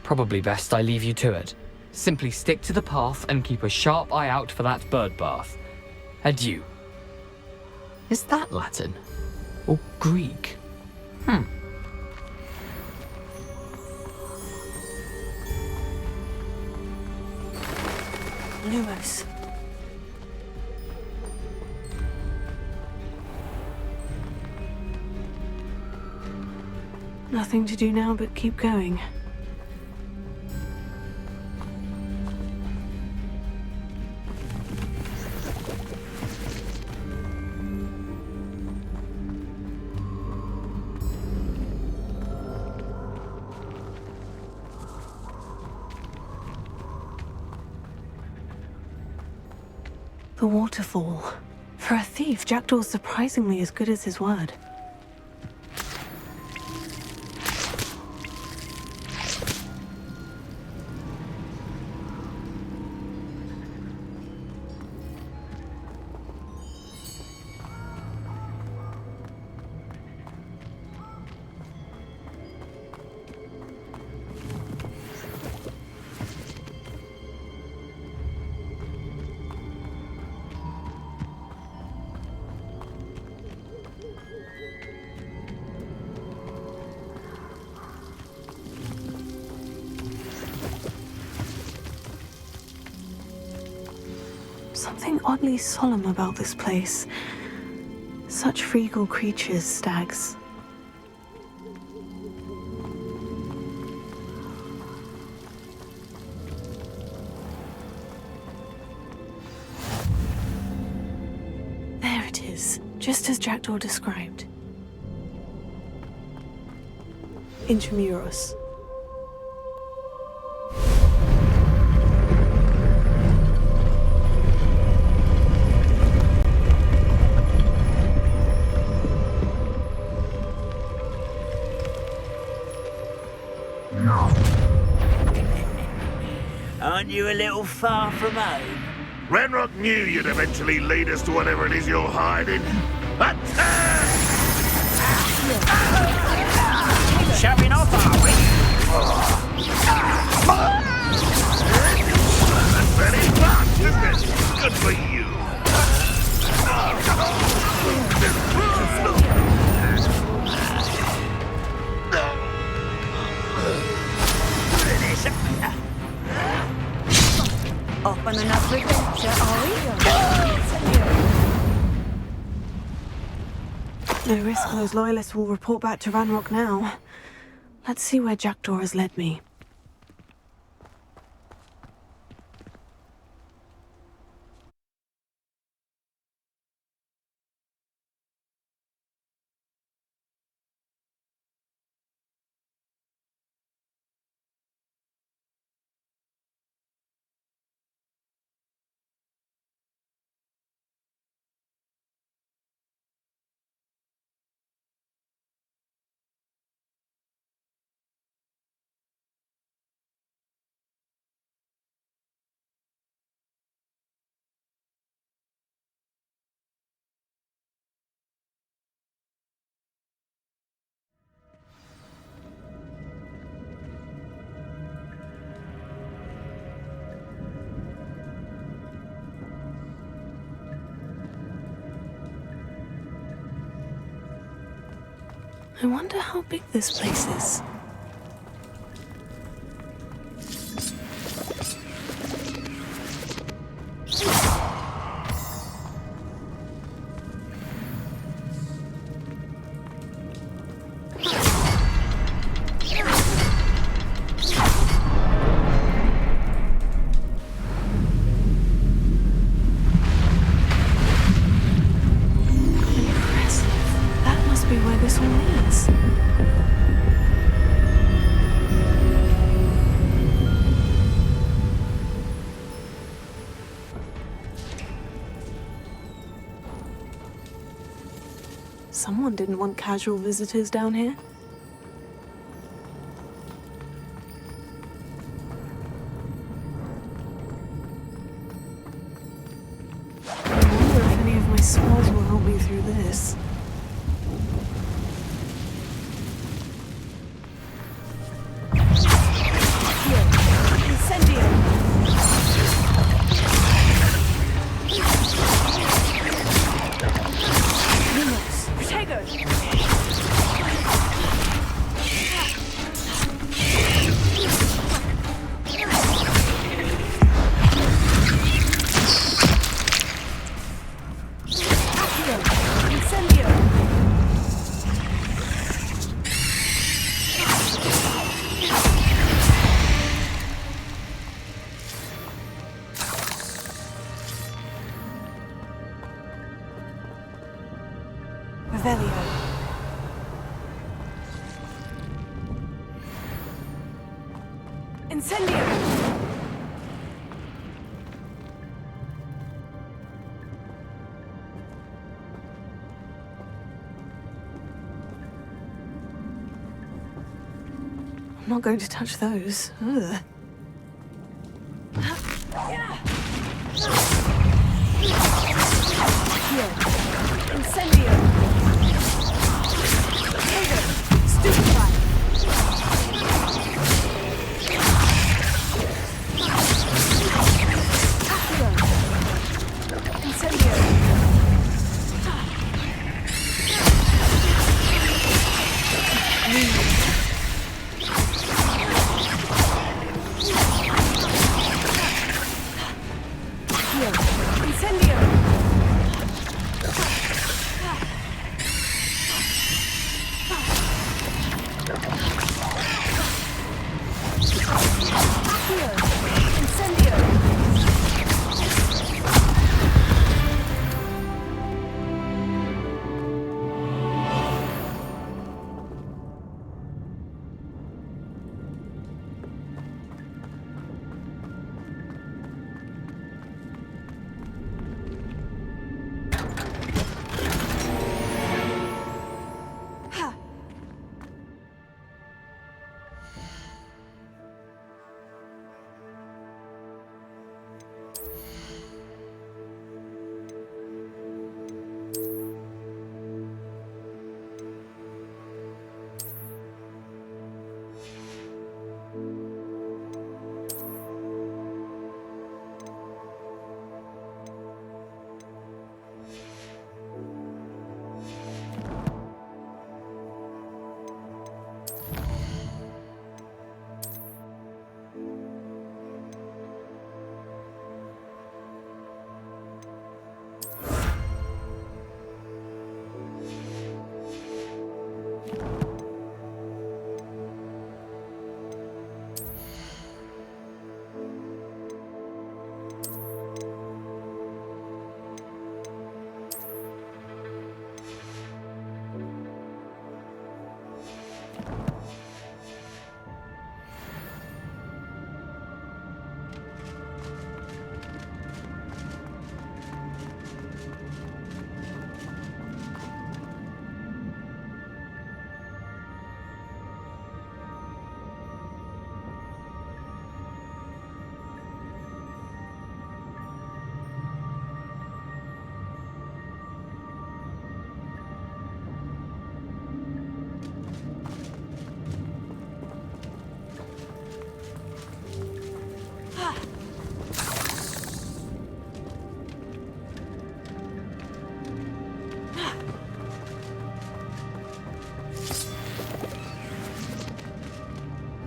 Probably best I leave you to it. Simply stick to the path and keep a sharp eye out for that bird bath. Adieu. Is that Latin? Or Greek? Lumos. Nothing to do now but keep going. The waterfall. For a thief, Jackdaw's surprisingly as good as his word. Something oddly solemn about this place. Such regal creatures, stags. There it is, just as Jackdaw described. Intramuros. Aren't you a little far from home? Ranrock knew you'd eventually lead us to whatever it is you're hiding. Attack! Showing off, are we? That's very fast, isn't it? Good for you. Off on another adventure, are we? No risk those loyalists will report back to Ranrock now. Let's see where Jackdaw has led me. I wonder how big this place is. Someone didn't want casual visitors down here. I wonder if any of my spells will help me through this. I'm not going to touch those. Ugh.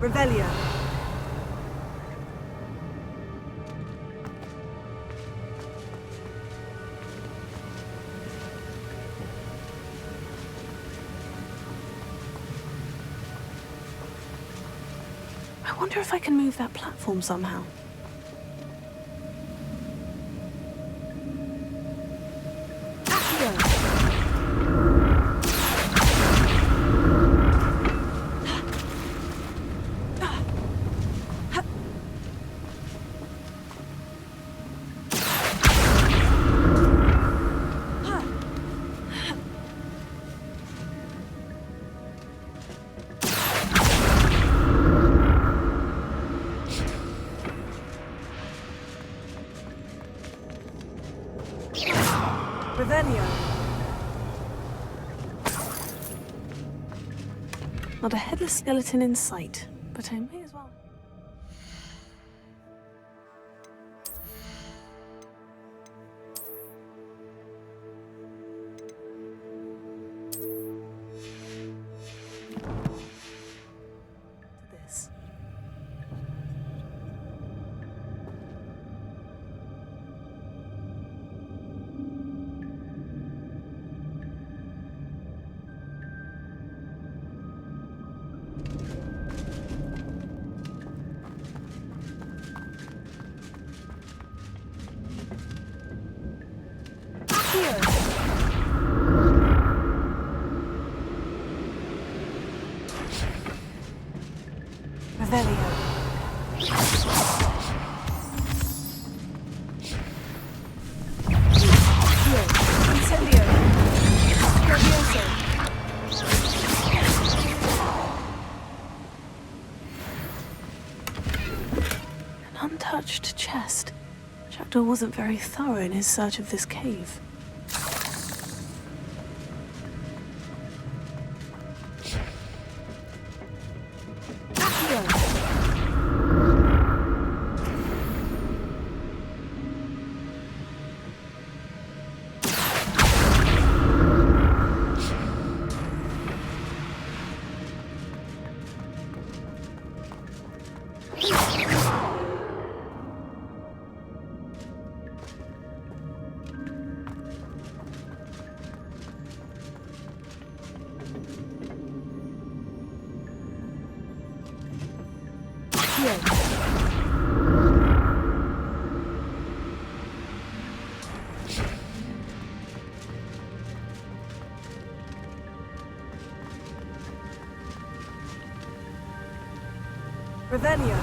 Revelio. I wonder if I can move that platform somehow. Revelio. Not a headless skeleton in sight, but I may as well. This. Revelio. Incendio. Gravioso. An untouched chest. Jackdaw wasn't very thorough in his search of this cave. Revelio.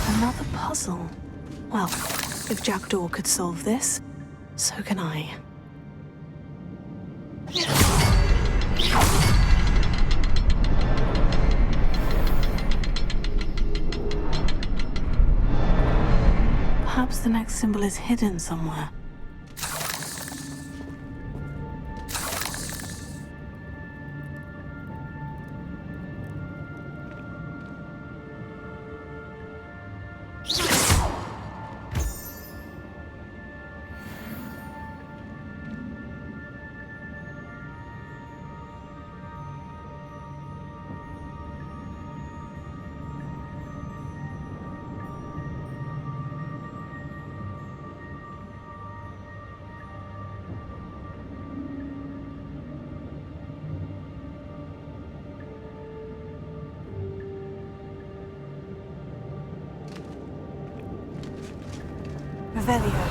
Another puzzle. Well, if Jackdaw could solve this, so can I. Perhaps the next symbol is hidden somewhere. Revelio.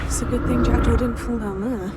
It's a good thing Jackdaw didn't fall down there.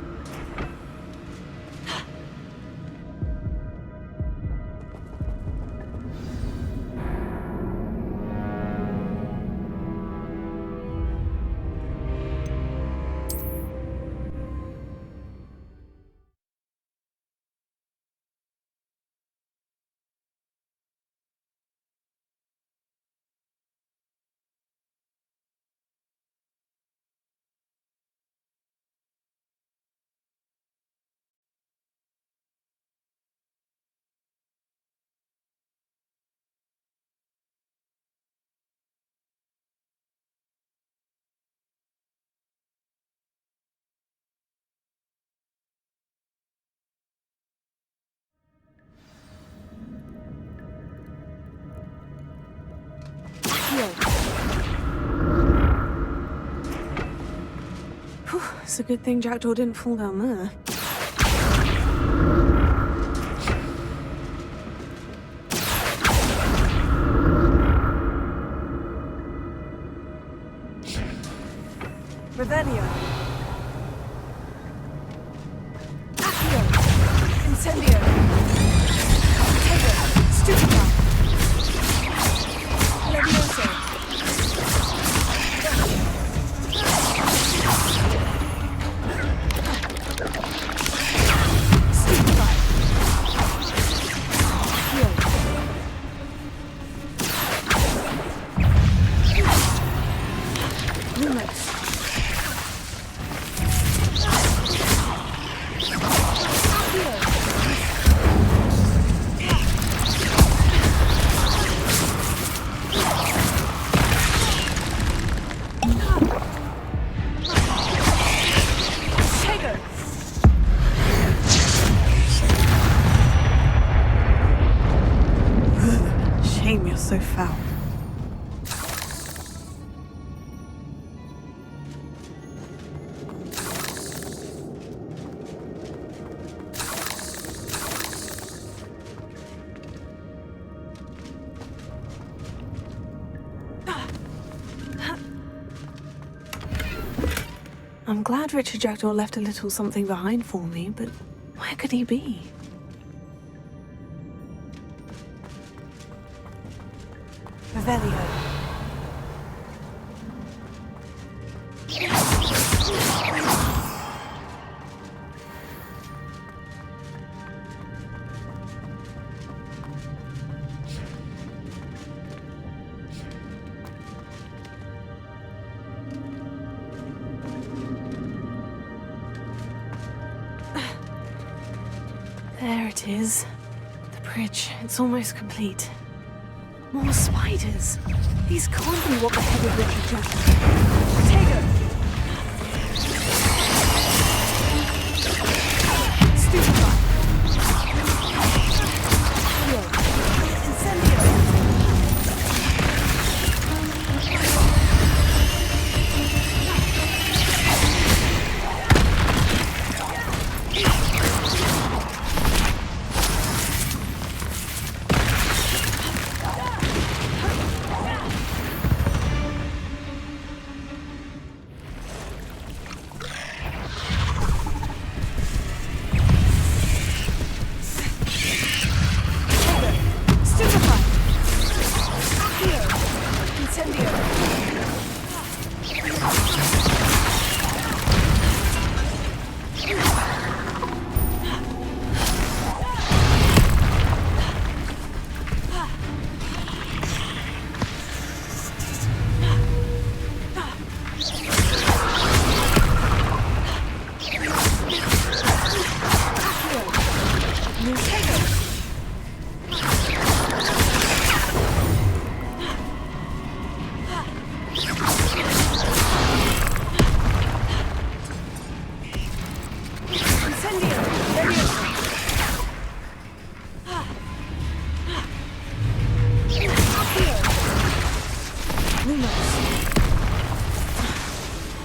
Whew, it's a good thing Jackdaw didn't fall down there. Revelio. Accio. Incendio. Tego. Stupefy. Levioso. Stupefy. Accio. Lumos. Shame you're so foul. I'm glad Richard Jackdaw left a little something behind for me, but where could he be? Revelio. There it is. The bridge. It's almost complete. More spiders. These can't be what the head of Richard Jackdaw. Tego. Stupefy.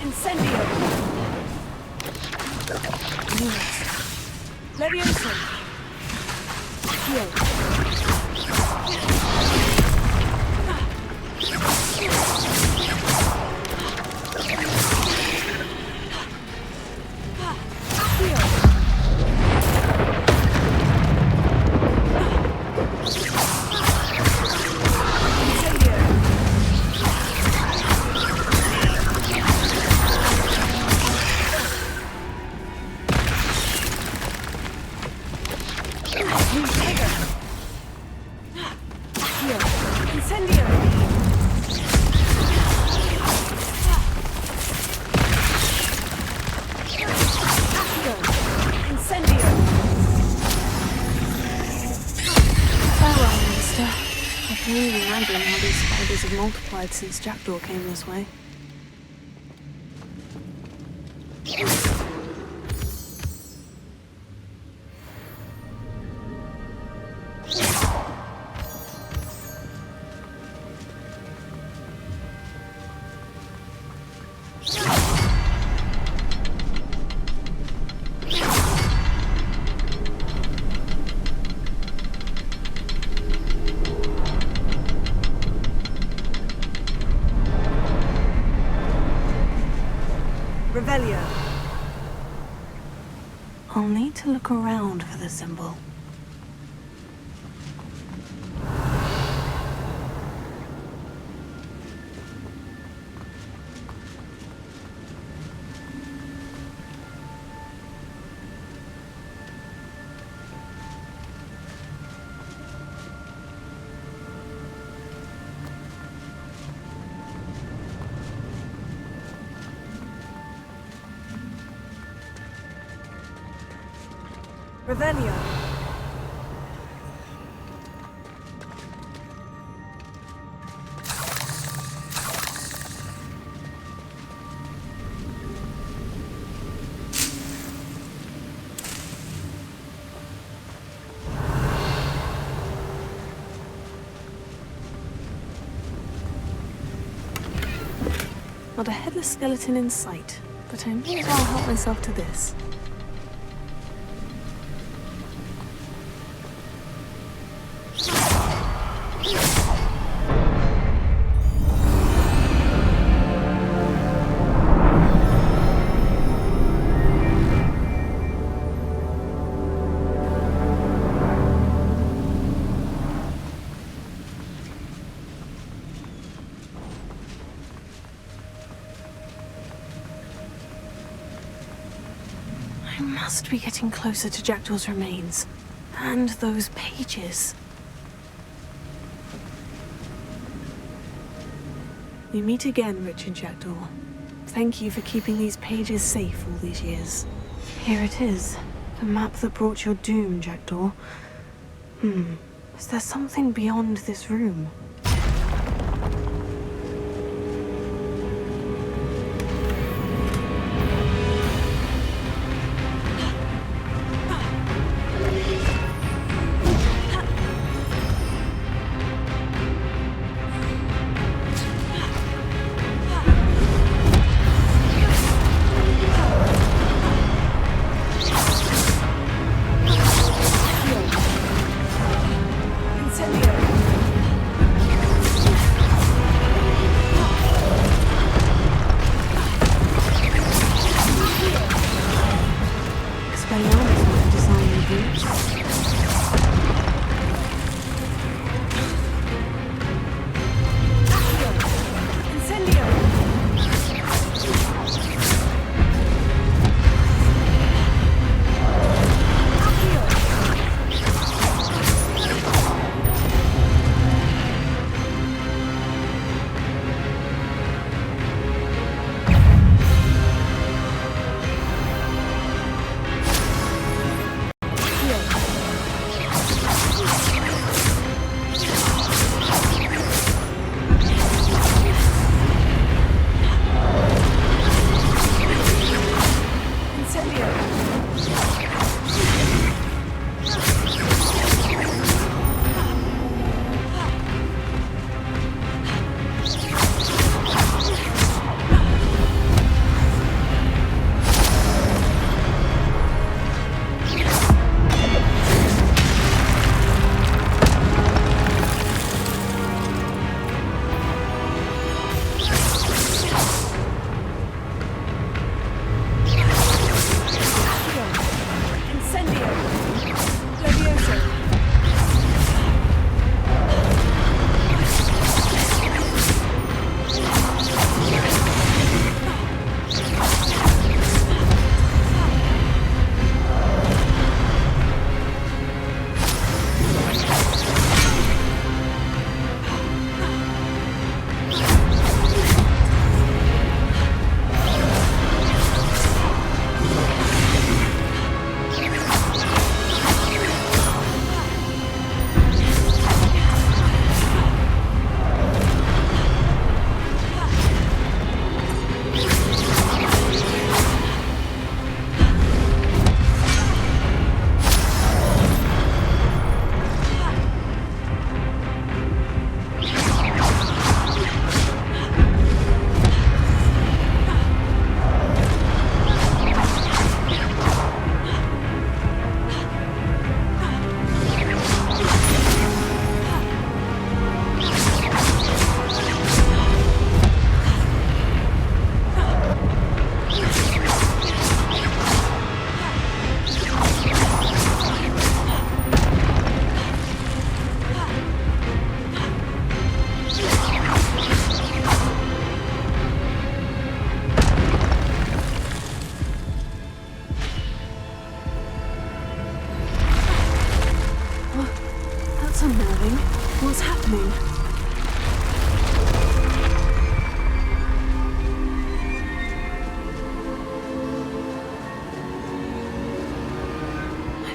Incendio. Levioso. Heal. can only imagine how these spiders have multiplied since Jackdaw came this way. Revelio. I'll need to look around for the symbol. Revelio. Not a headless skeleton in sight, but I may as well help myself to this. I must be getting closer to Jackdaw's remains. And those pages. We meet again, Richard Jackdaw. Thank you for keeping these pages safe all these years. Here it is. The map that brought your doom, Jackdaw. Is there something beyond this room? Incendio.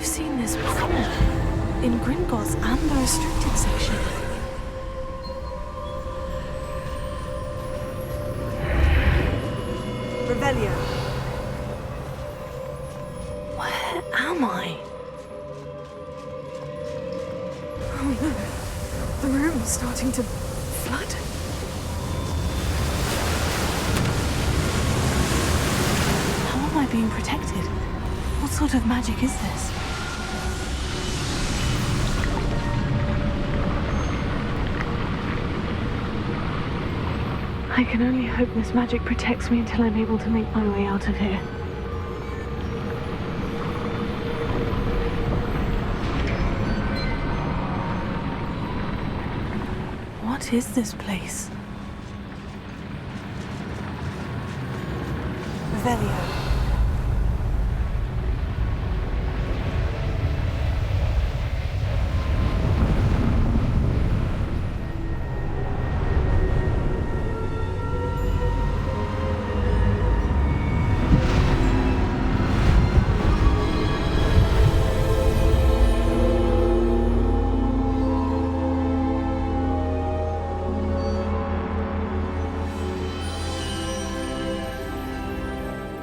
seen this before. In Gringotts and the restricted section. Revelio. Where am I? Oh no. The room is starting to flood. How am I being protected? What sort of magic is this? I can only hope this magic protects me until I'm able to make my way out of here. What is this place? Revelio.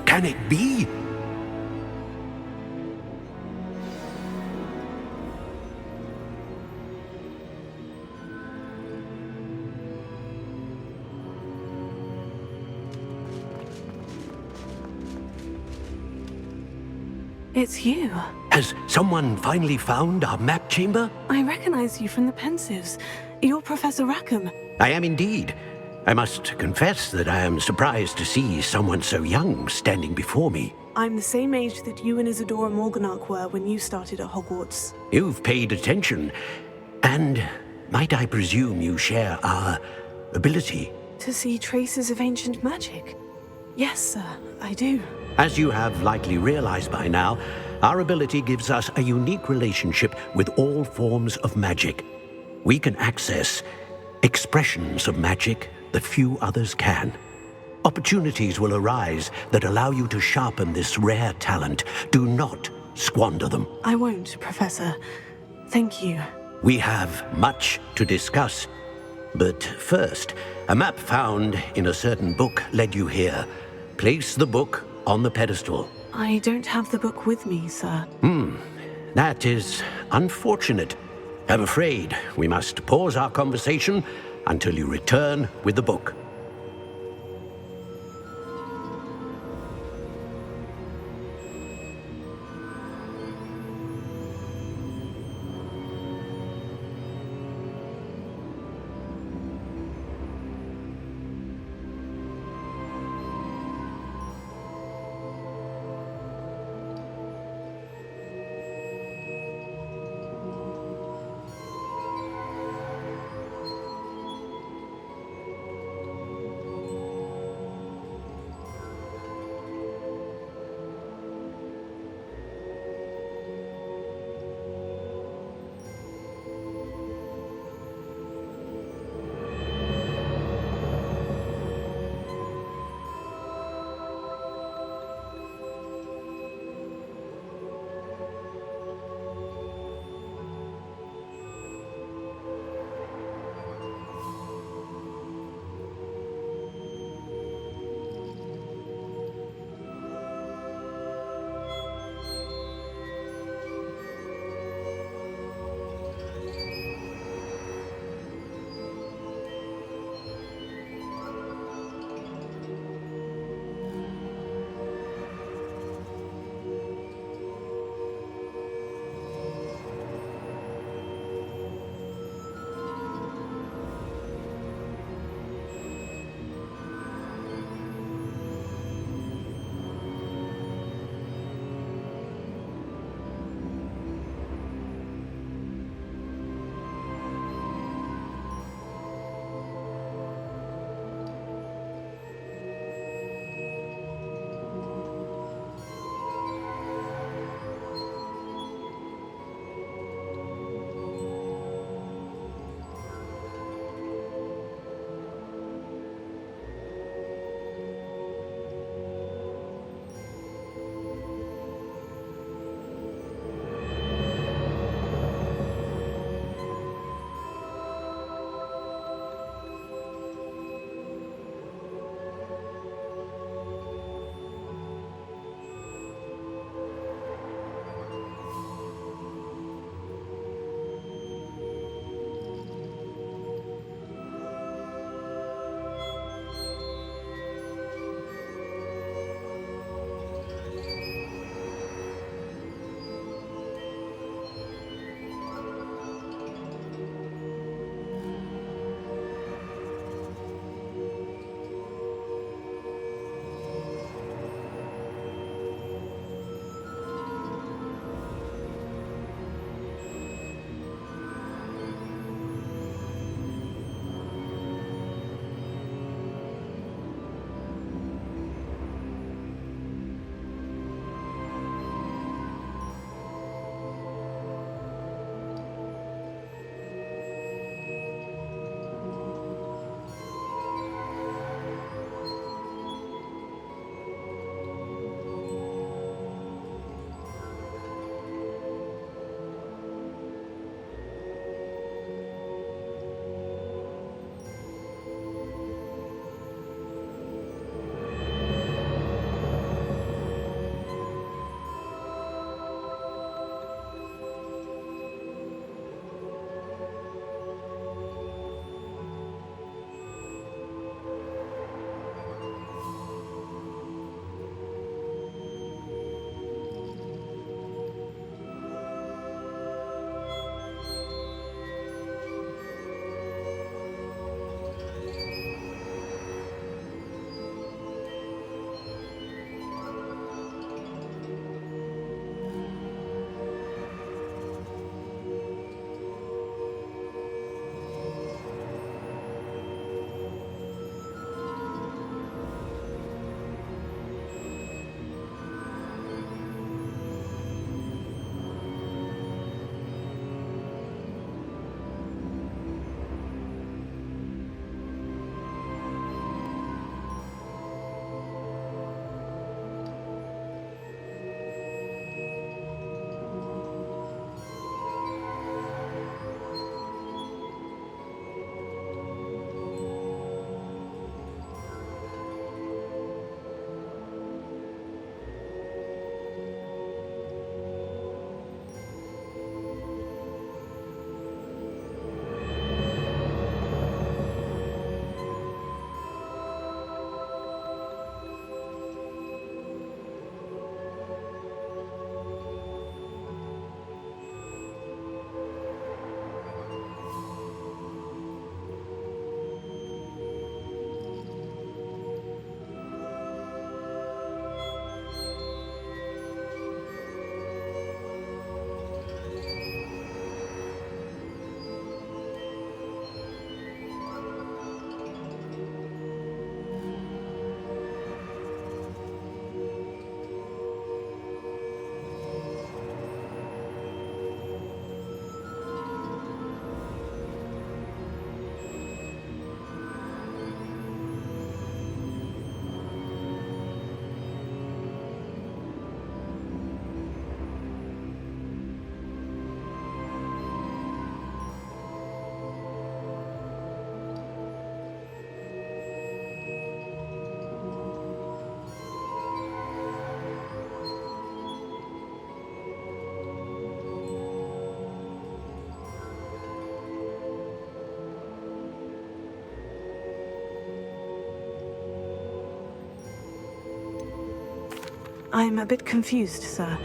Can it be? It's you. Has someone finally found our map chamber? I recognize you from the Pensives. You're Professor Rackham. I am indeed. I must confess that I am surprised to see someone so young standing before me. I'm the same age that you and Isadora Morganach were when you started at Hogwarts. You've paid attention. And might I presume you share our ability? To see traces of ancient magic? Yes, sir, I do. As you have likely realized by now, our ability gives us a unique relationship with all forms of magic. We can access expressions of magic that few others can. Opportunities will arise that allow you to sharpen this rare talent. Do not squander them. I won't, Professor. Thank you. We have much to discuss. But first, a map found in a certain book led you here. Place the book on the pedestal. I don't have the book with me, sir. That is unfortunate. I'm afraid we must pause our conversation until you return with the book. I'm a bit confused, sir.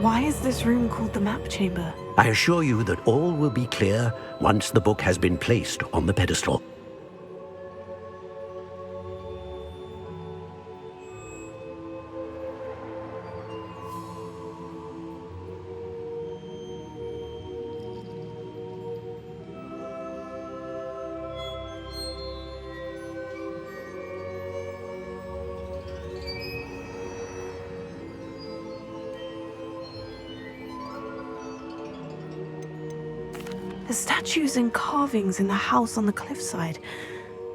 Why is this room called the map chamber? I assure you that all will be clear once the book has been placed on the pedestal. The statues and carvings in the house on the cliffside.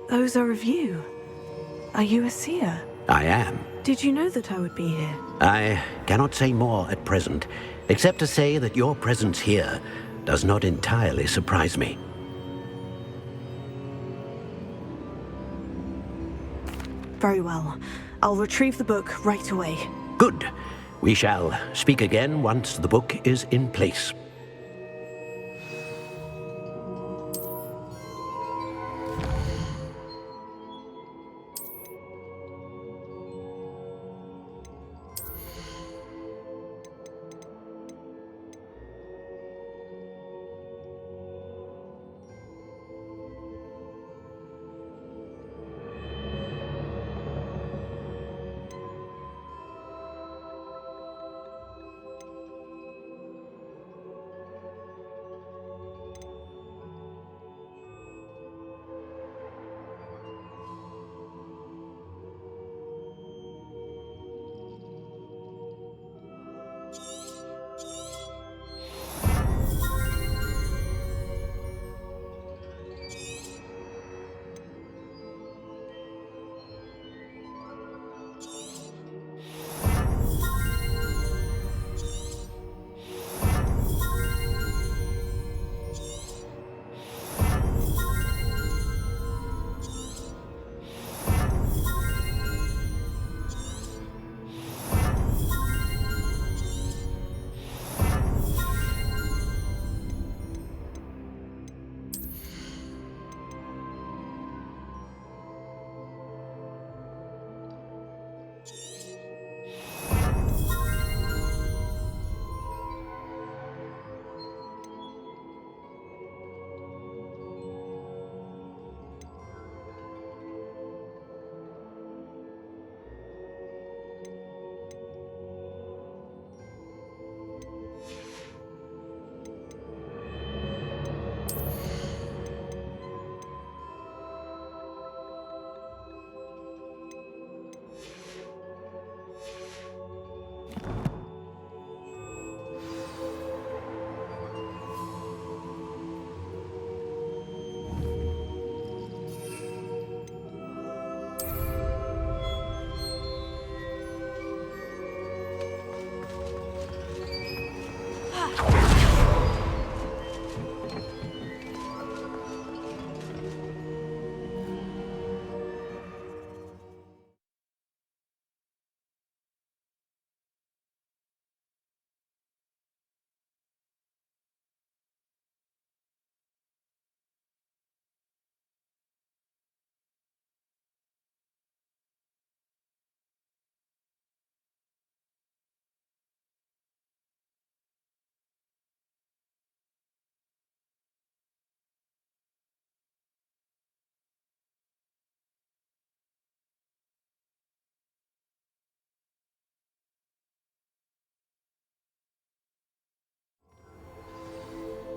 Those are of you. Are you a seer? I am. Did you know that I would be here? I cannot say more at present, except to say that your presence here does not entirely surprise me. Very well. I'll retrieve the book right away. Good. We shall speak again once the book is in place.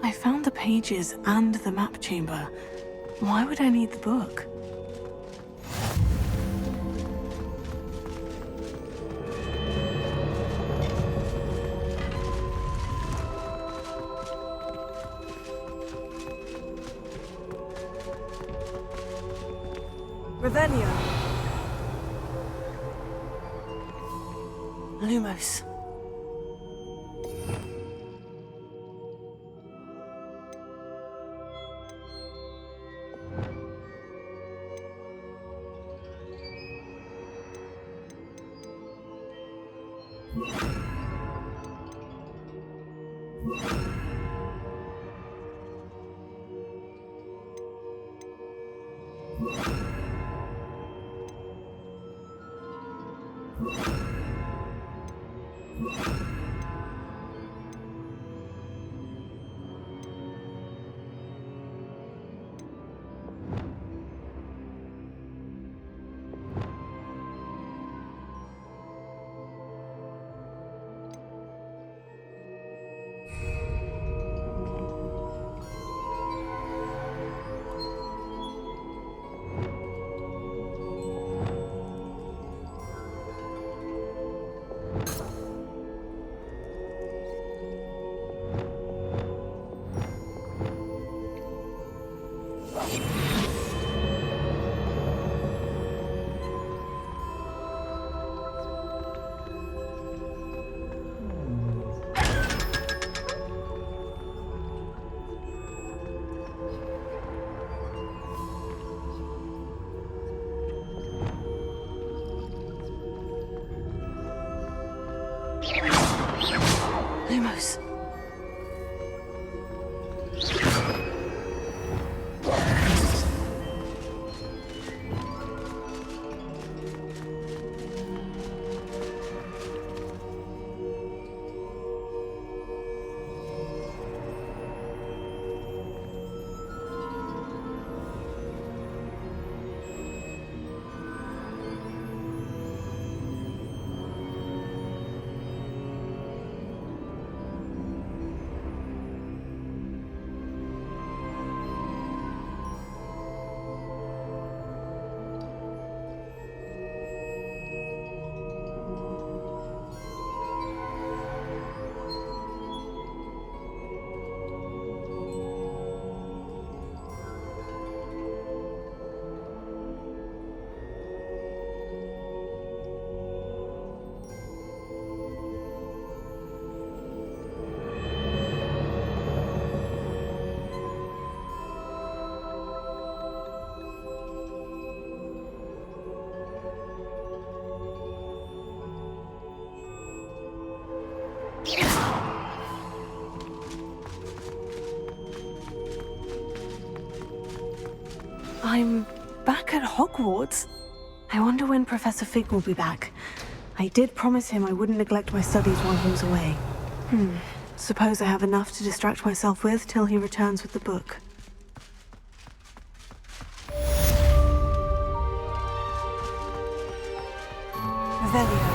I found the pages and the map chamber. Why would I need the book? Revelio. Lumos. Lumos. I'm back at Hogwarts. I wonder when Professor Fig will be back. I did promise him I wouldn't neglect my studies while he was away. Suppose I have enough to distract myself with till he returns with the book. Revelio.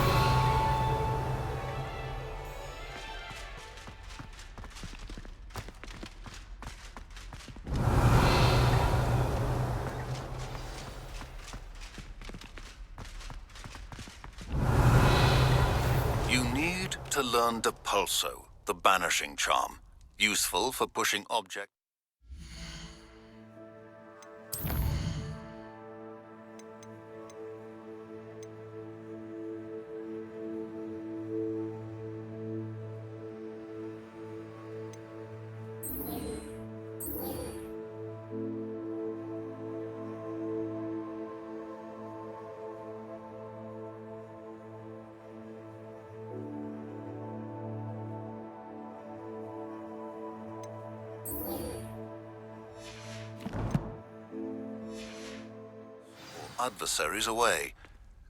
You need to learn Depulso, the banishing charm. Useful for pushing objects. Adversaries away.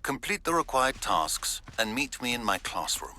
Complete the required tasks and meet me in my classroom.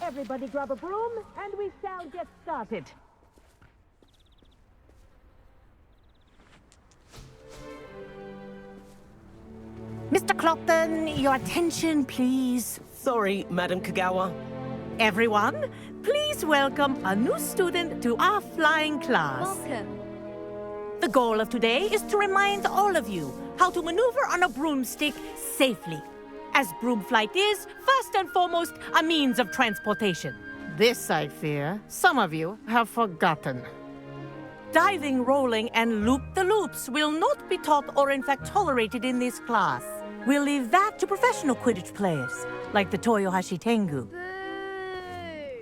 Everybody grab a broom, and we shall get started. Mr. Clopton, your attention, please. Sorry, Madam Kagawa. Everyone, please welcome a new student to our flying class. Welcome. The goal of today is to remind all of you how to maneuver on a broomstick safely, as broom flight is, first and foremost, a means of transportation. This, I fear, some of you have forgotten. Diving, rolling, and loop-the-loops will not be taught or in fact tolerated in this class. We'll leave that to professional Quidditch players, like the Toyohashi Tengu.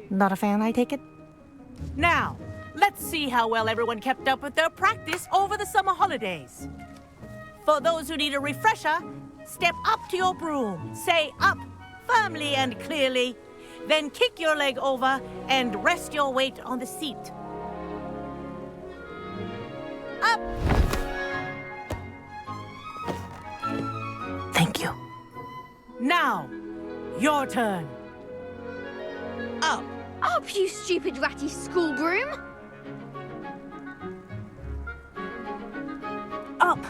Not a fan, I take it? Now, let's see how well everyone kept up with their practice over the summer holidays. For those who need a refresher, step up to your broom, say up, firmly and clearly, then kick your leg over and rest your weight on the seat. Up! Thank you. Now, your turn. Up. Up, you stupid ratty school broom. Up.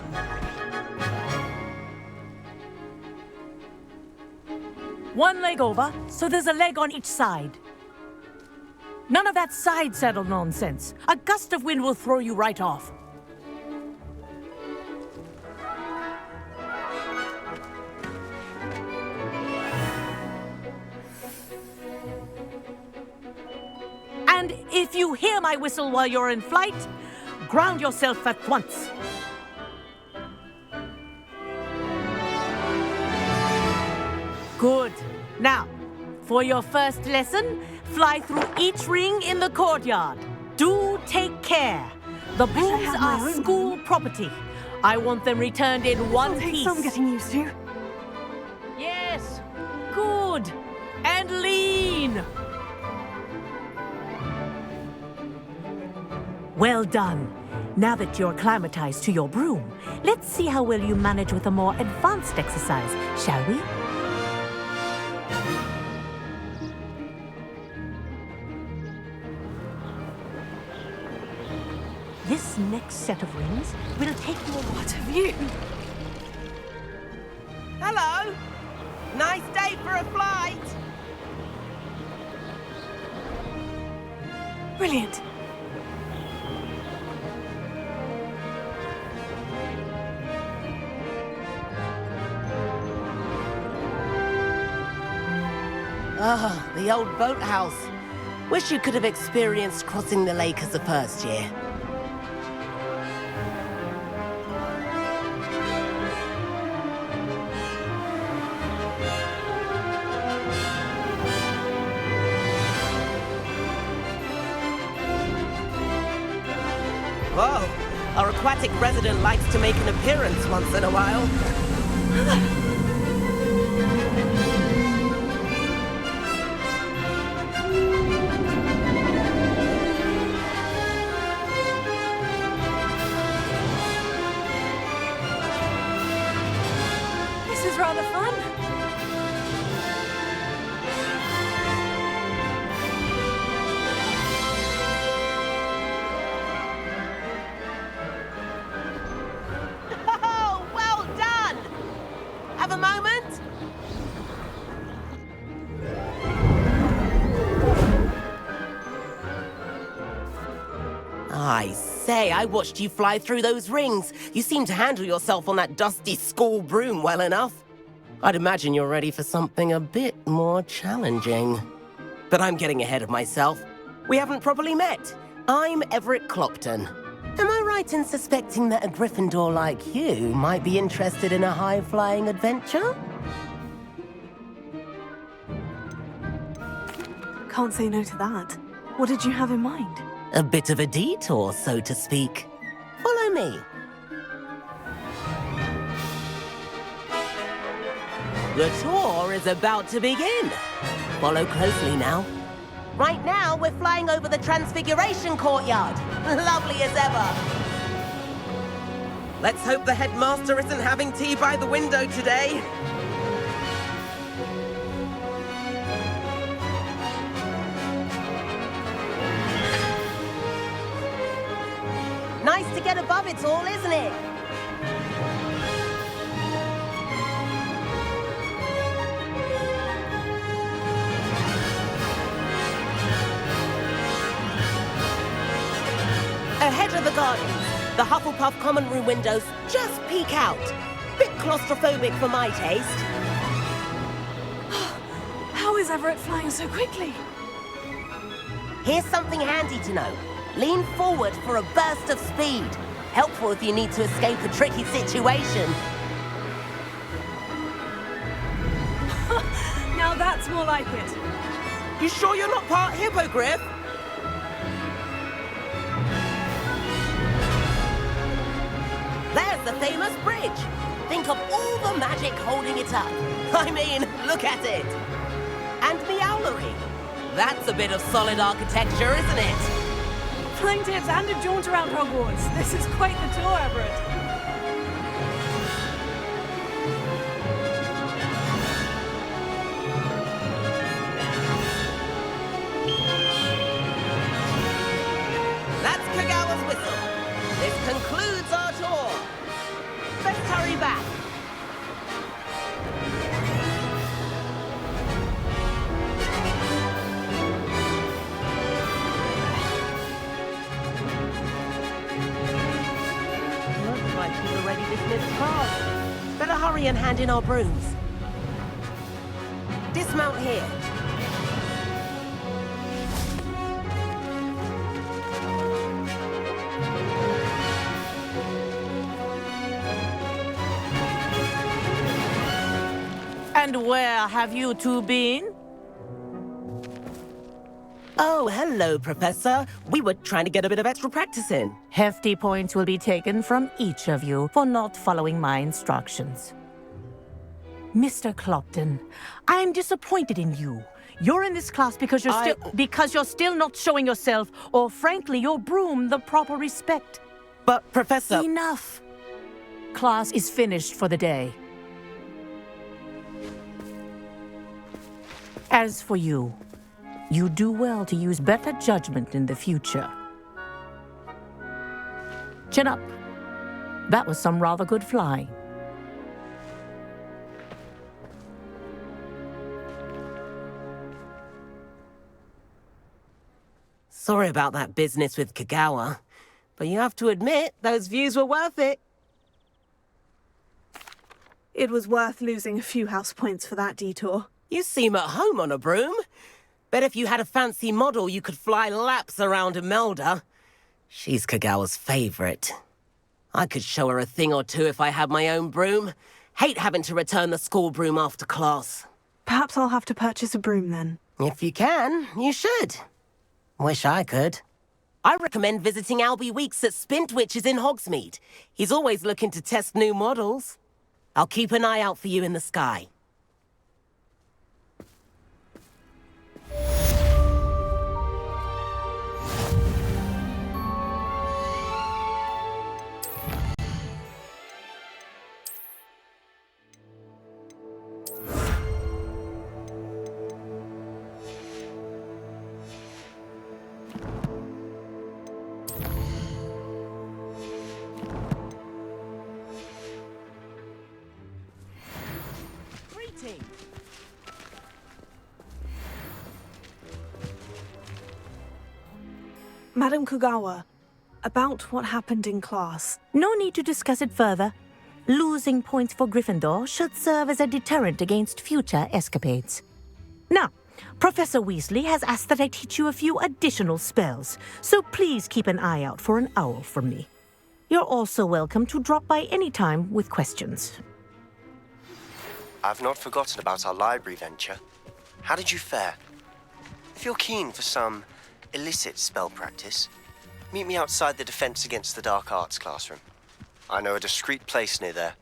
One leg over, so there's a leg on each side. None of that side saddle nonsense. A gust of wind will throw you right off. And if you hear my whistle while you're in flight, ground yourself at once. Good. Now, for your first lesson, fly through each ring in the courtyard. Do take care. The brooms are school property. I want them returned in one piece. Some getting used to. Yes. Good. And lean. Well done. Now that you're acclimatized to your broom, let's see how well you manage with a more advanced exercise, shall we? This next set of rings will take you a lot of you. Hello! Nice day for a flight! Brilliant. Ah, the old boathouse. Wish you could have experienced crossing the lake as a first year. Whoa, our aquatic resident likes to make an appearance once in a while. This is rather fun. Oh, well done! Have a moment? I say, I watched you fly through those rings. You seem to handle yourself on that dusty school broom well enough. I'd imagine you're ready for something a bit more challenging. But I'm getting ahead of myself. We haven't properly met. I'm Everett Clopton. Am I right in suspecting that a Gryffindor like you might be interested in a high-flying adventure? Can't say no to that. What did you have in mind? A bit of a detour, so to speak. Follow me. The tour is about to begin. Follow closely now. Right now, we're flying over the Transfiguration Courtyard. Lovely as ever. Let's hope the headmaster isn't having tea by the window today. Nice to get above it all, isn't it? Ahead of the gardens, the Hufflepuff common room windows just peek out. Bit claustrophobic for my taste. How is Everett flying so quickly? Here's something handy to know. Lean forward for a burst of speed. Helpful if you need to escape a tricky situation. Now that's more like it. You sure you're not part hippogriff? There's the famous bridge. Think of all the magic holding it up. I mean, look at it. And the owlery. That's a bit of solid architecture, isn't it? Flying tips and a jaunt around Hogwarts. This is quite the tour, Everett. That's Kagawa's whistle. This concludes our tour. Let's hurry back. Looks like we've already dismissed class. Better hurry and hand in our brooms. Dismount here. And where have you two been? Oh, hello, Professor. We were trying to get a bit of extra practice in. Hefty points will be taken from each of you for not following my instructions. Mr. Clopton, I am disappointed in you. You're in this class because you're still not showing yourself, or frankly, your broom the proper respect. But, Professor... Enough. Class is finished for the day. As for you, you do well to use better judgment in the future. Chin up. That was some rather good flying. Sorry about that business with Kagawa, but you have to admit, those views were worth it. It was worth losing a few house points for that detour. You seem at home on a broom. Bet if you had a fancy model, you could fly laps around Imelda. She's Kagawa's favorite. I could show her a thing or two if I had my own broom. Hate having to return the school broom after class. Perhaps I'll have to purchase a broom then. If you can, you should. Wish I could. I recommend visiting Albie Weeks at Spintwitches in Hogsmeade. He's always looking to test new models. I'll keep an eye out for you in the sky. Madam Kagawa, about what happened in class. No need to discuss it further. Losing points for Gryffindor should serve as a deterrent against future escapades. Now, Professor Weasley has asked that I teach you a few additional spells, so please keep an eye out for an owl from me. You're also welcome to drop by any time with questions. I've not forgotten about our library venture. How did you fare? If you're keen for some illicit spell practice, meet me outside the Defense Against the Dark Arts classroom. I know a discreet place near there.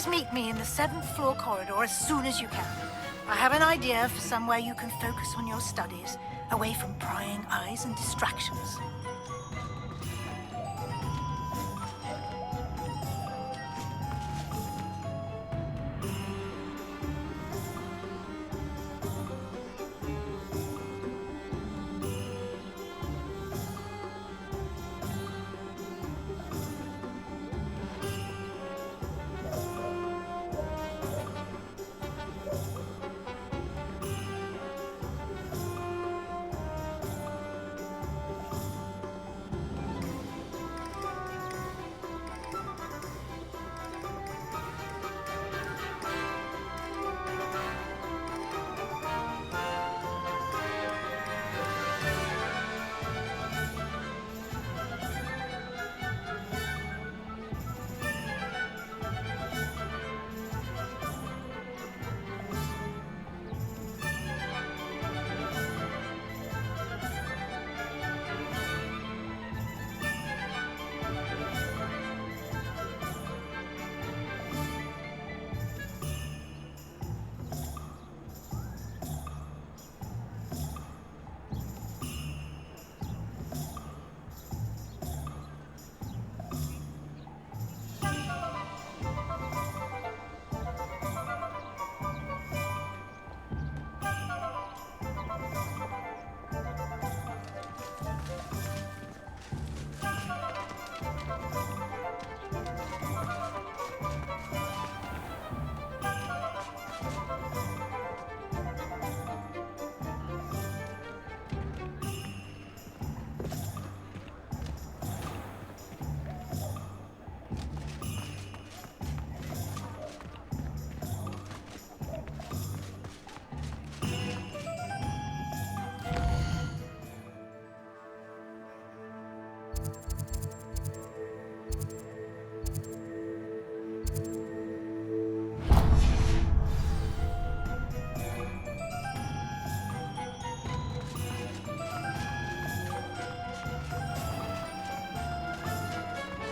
Please meet me in the 7th floor corridor as soon as you can. I have an idea for somewhere you can focus on your studies, away from prying eyes and distractions.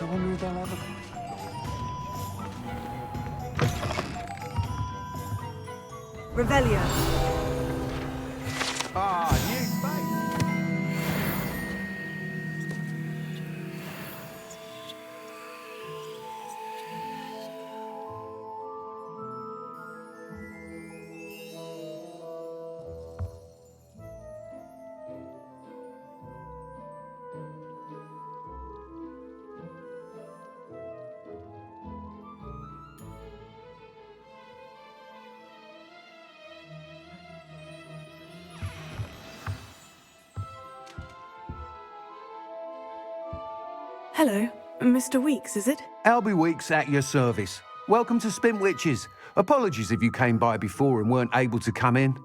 I wonder if they'll ever... Revelio. Ah, new space. Hello, Mr. Weeks, is it? Albie Weeks at your service. Welcome to Spintwitches. Apologies if you came by before and weren't able to come in.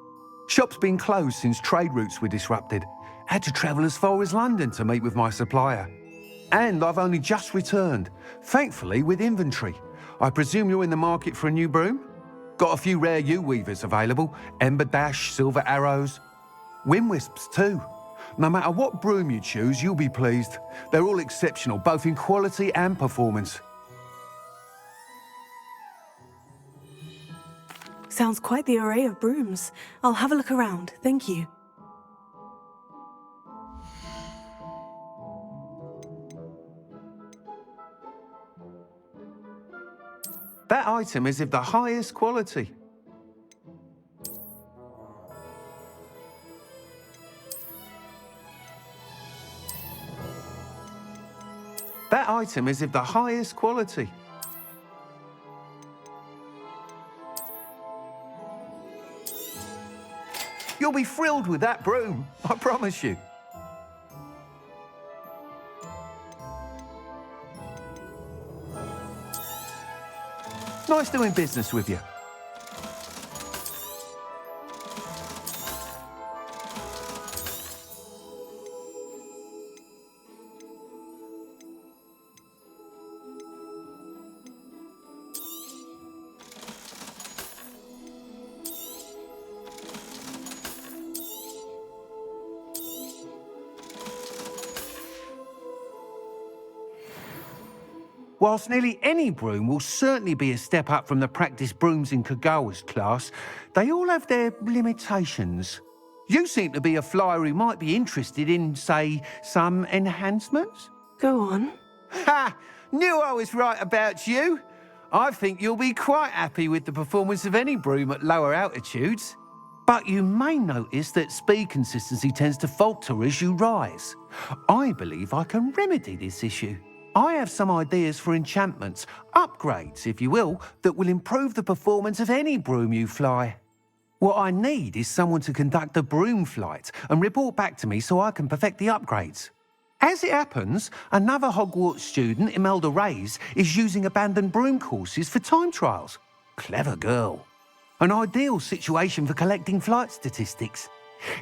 Shop's been closed since trade routes were disrupted. Had to travel as far as London to meet with my supplier. And I've only just returned, thankfully with inventory. I presume you're in the market for a new broom? Got a few rare U-weavers available, Ember Dash, Silver Arrows, Wind Wisps too. No matter what broom you choose, you'll be pleased. They're all exceptional, both in quality and performance. Sounds quite the array of brooms. I'll have a look around, thank you. That item is of the highest quality. That item is of the highest quality. You'll be thrilled with that broom, I promise you. Nice doing business with you. Whilst nearly any broom will certainly be a step up from the practice brooms in Kagawa's class, they all have their limitations. You seem to be a flyer who might be interested in, say, some enhancements? Go on. Ha! Knew I was right about you. I think you'll be quite happy with the performance of any broom at lower altitudes. But you may notice that speed consistency tends to falter as you rise. I believe I can remedy this issue. I have some ideas for enchantments, upgrades, if you will, that will improve the performance of any broom you fly. What I need is someone to conduct a broom flight and report back to me so I can perfect the upgrades. As it happens, another Hogwarts student, Imelda Reyes, is using abandoned broom courses for time trials. Clever girl. An ideal situation for collecting flight statistics.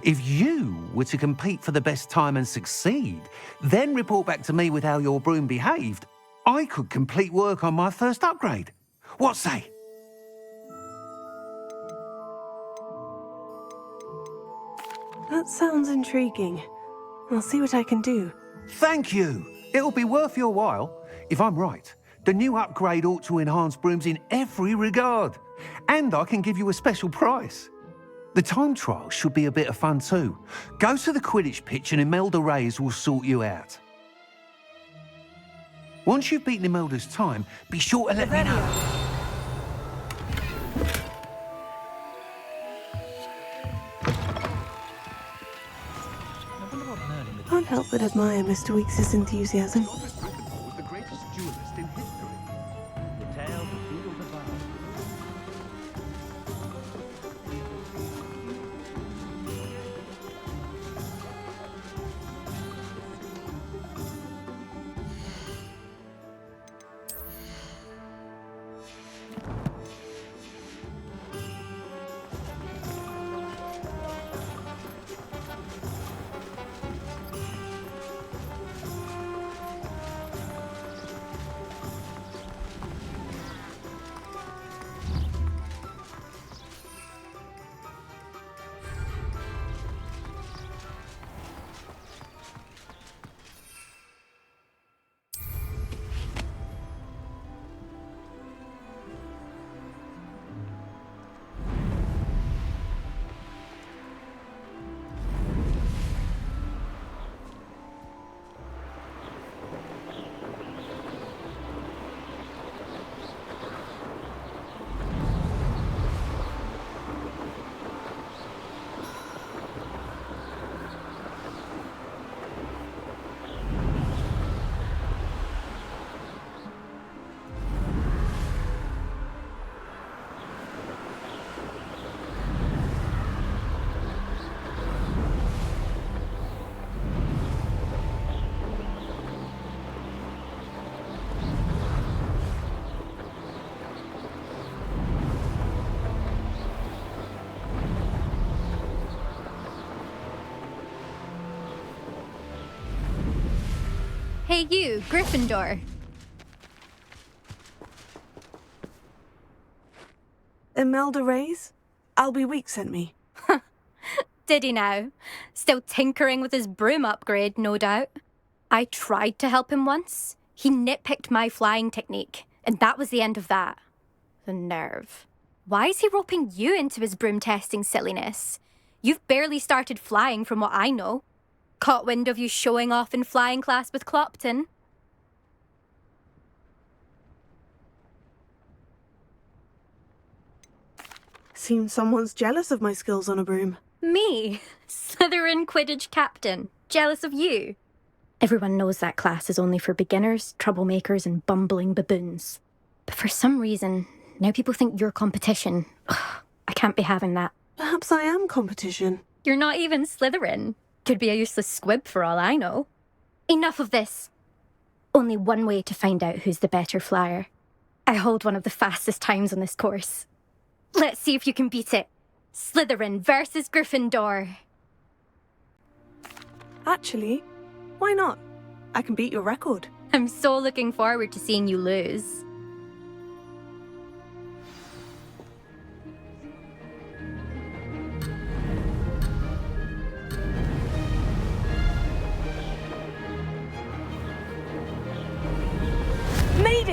If you were to compete for the best time and succeed, then report back to me with how your broom behaved, I could complete work on my first upgrade. What say? That sounds intriguing. I'll see what I can do. Thank you. It'll be worth your while. If I'm right, the new upgrade ought to enhance brooms in every regard. And I can give you a special price. The time trial should be a bit of fun too. Go to the Quidditch pitch and Imelda Reyes will sort you out. Once you've beaten Imelda's time, be sure to let me know. Can't help but admire Mr. Weekes' enthusiasm. Hey you, Gryffindor. Imelda Reyes? Albie Week sent me. Did he now? Still tinkering with his broom upgrade, no doubt. I tried to help him once. He nitpicked my flying technique, and that was the end of that. The nerve. Why is he roping you into his broom testing silliness? You've barely started flying from what I know. Caught wind of you showing off in flying class with Clopton. Seems someone's jealous of my skills on a broom. Me? Slytherin Quidditch captain. Jealous of you? Everyone knows that class is only for beginners, troublemakers, and bumbling baboons. But for some reason, now people think you're competition. Ugh, I can't be having that. Perhaps I am competition. You're not even Slytherin. Could be a useless squib for all I know. Enough of this. Only one way to find out who's the better flyer. I hold one of the fastest times on this course. Let's see if you can beat it. Slytherin versus Gryffindor. Actually, why not? I can beat your record. I'm so looking forward to seeing you lose. Made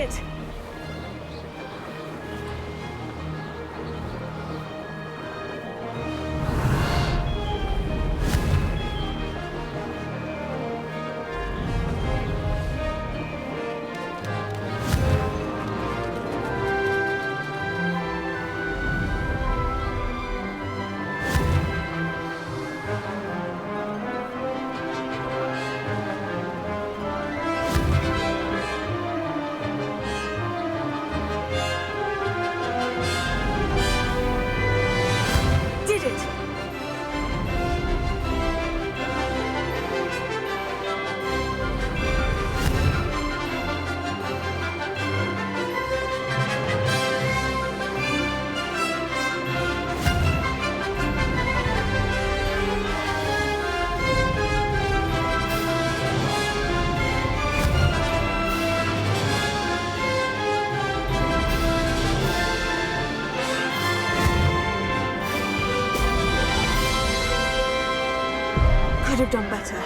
could have done better.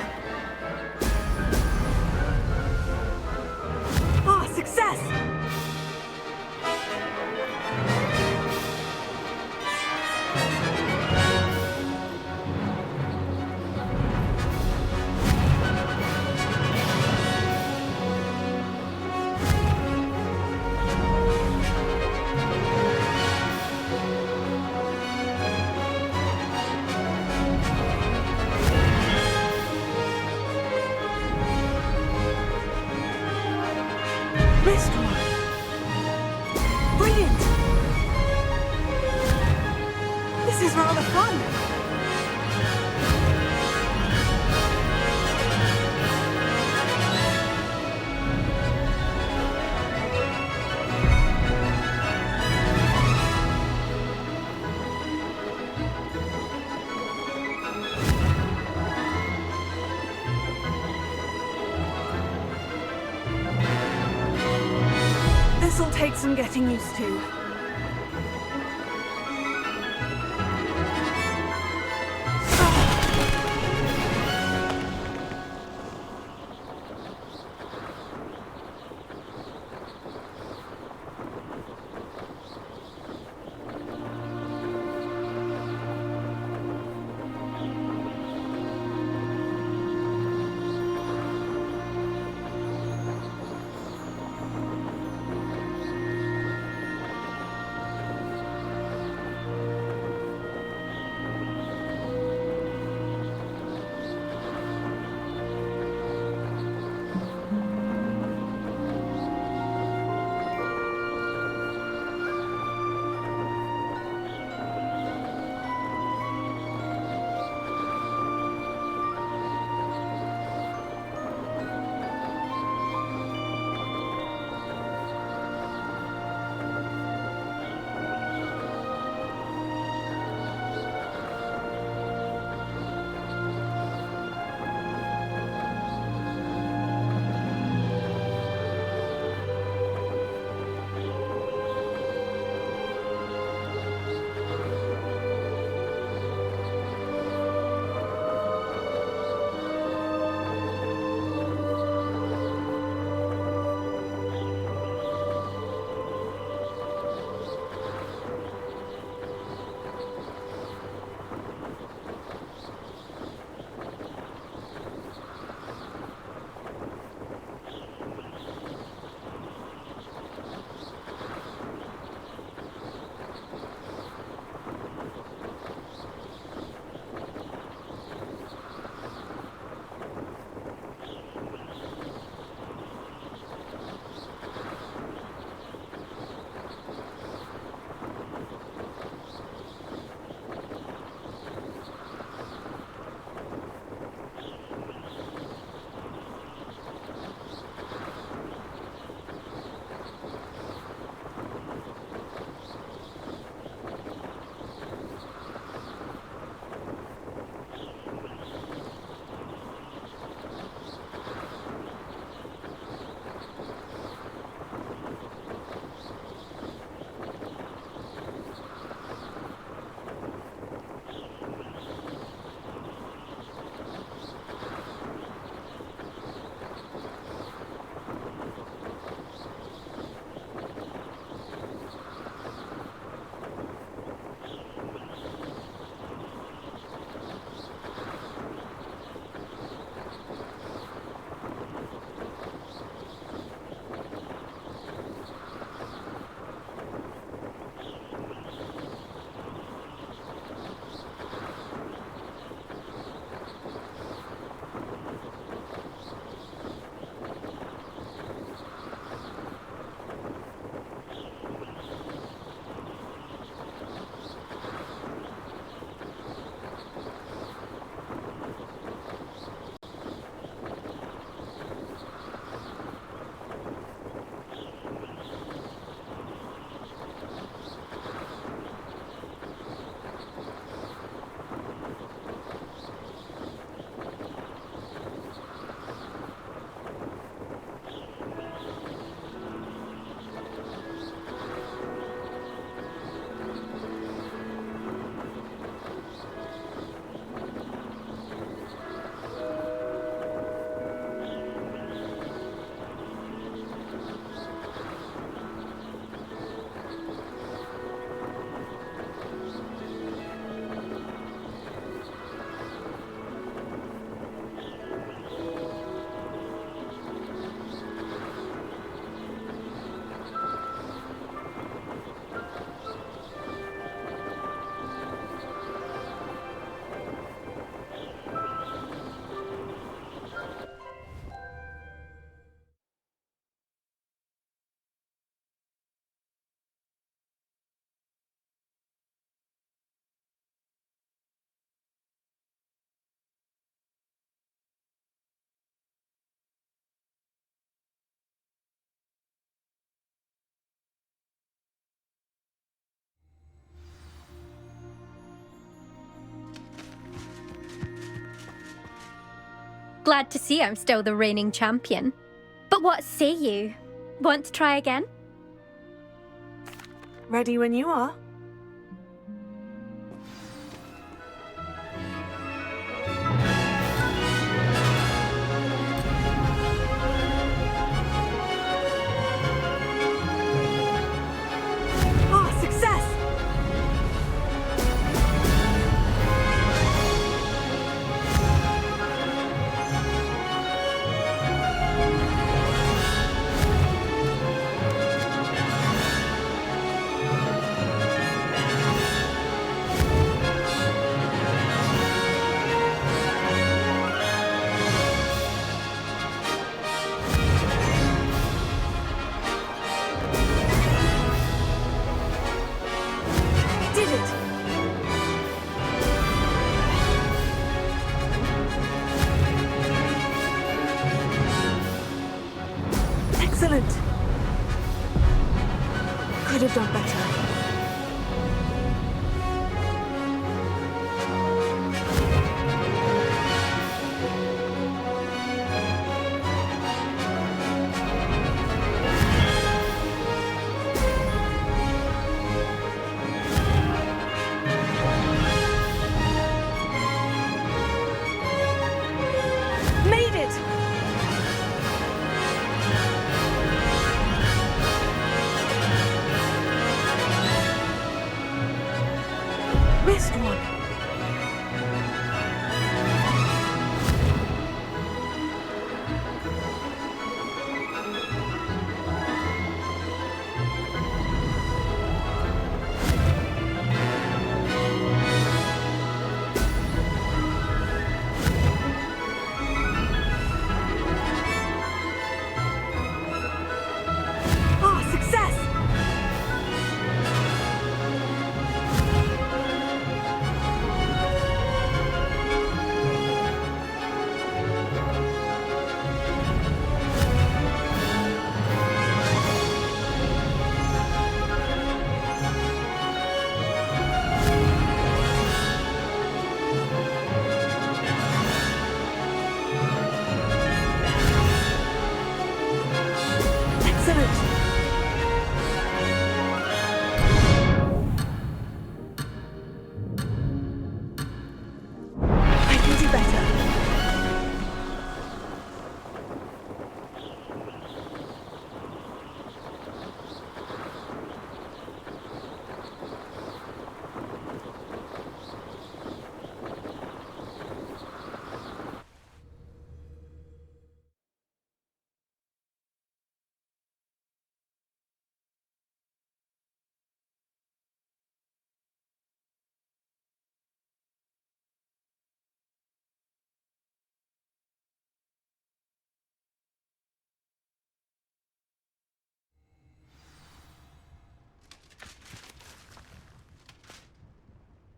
Ah, success! Restaurant. Brilliant! This is rather fun. This'll take some getting used to. Glad to see I'm still the reigning champion. But what say you? Want to try again? Ready when you are. Ah, success! Did it! Excellent! Could have done better. Made it! Missed one. Ah, success! Excellent! I can do better.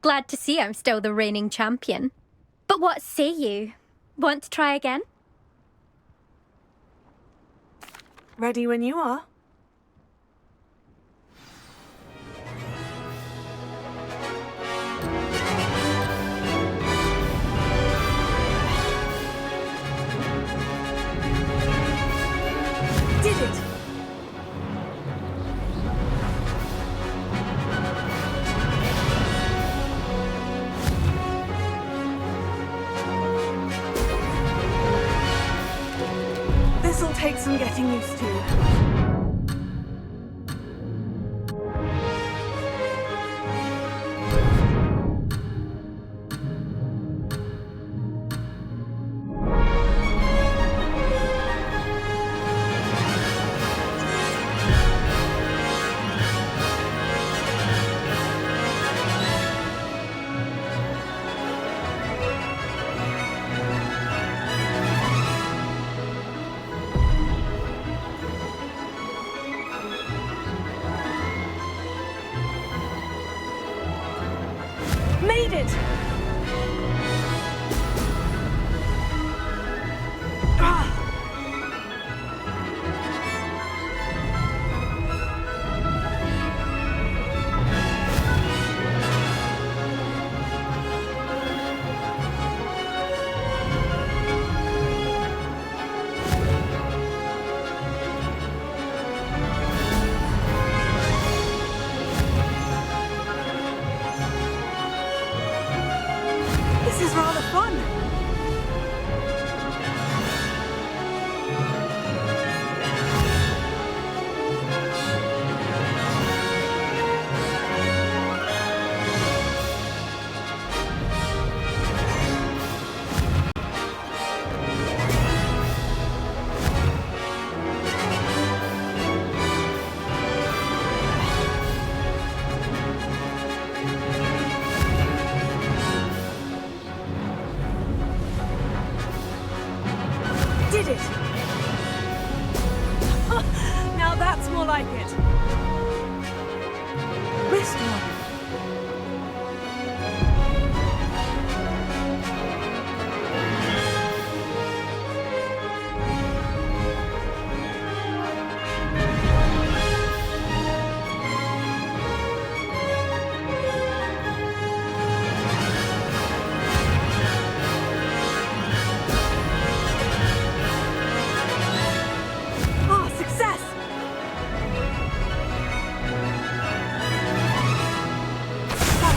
Glad to see I'm still the reigning champion. But what say you? Want to try again? Ready when you are. Did it! This'll take some getting used to. Made it! Ah!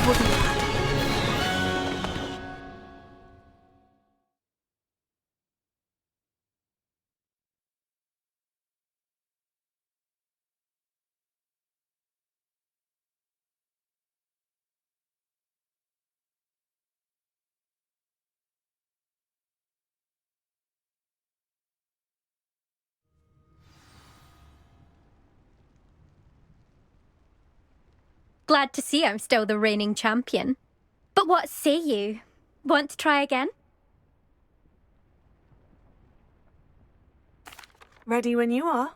wasn't bad. Glad to see I'm still the reigning champion. But what say you? Want to try again? Ready when you are.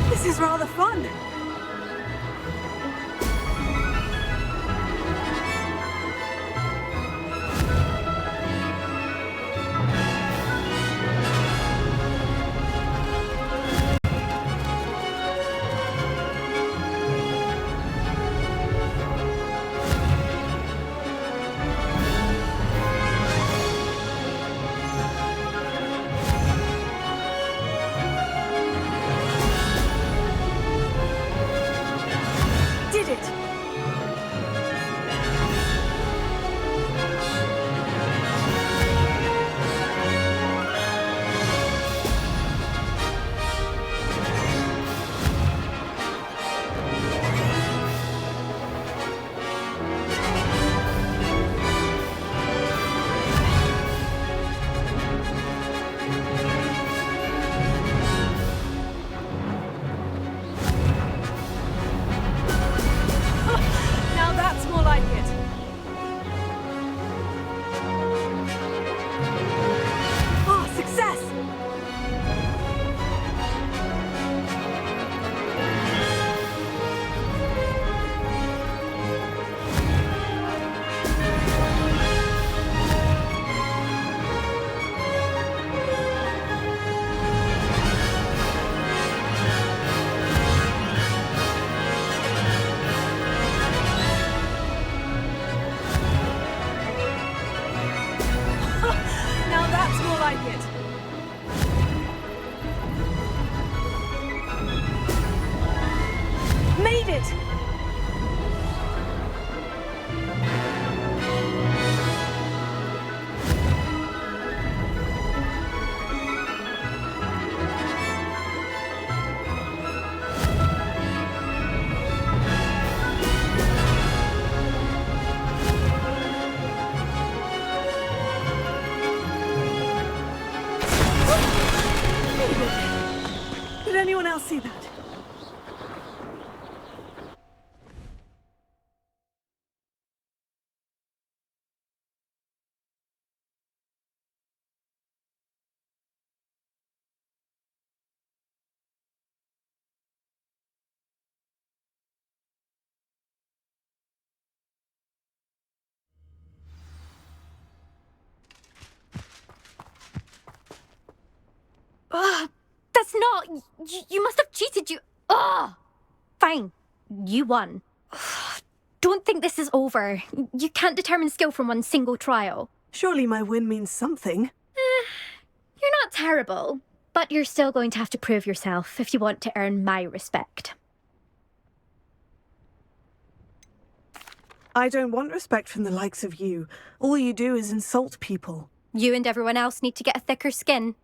This is rather fun. Did it! Now that's more like it. Ah, success! Now that's more like it. Made it! Did anyone else see that? Ugh, that's not... You must have cheated, you... Ugh! Fine. You won. Don't think this is over. You can't determine skill from one single trial. Surely my win means something. You're not terrible, but you're still going to have to prove yourself if you want to earn my respect. I don't want respect from the likes of you. All you do is insult people. You and everyone else need to get a thicker skin.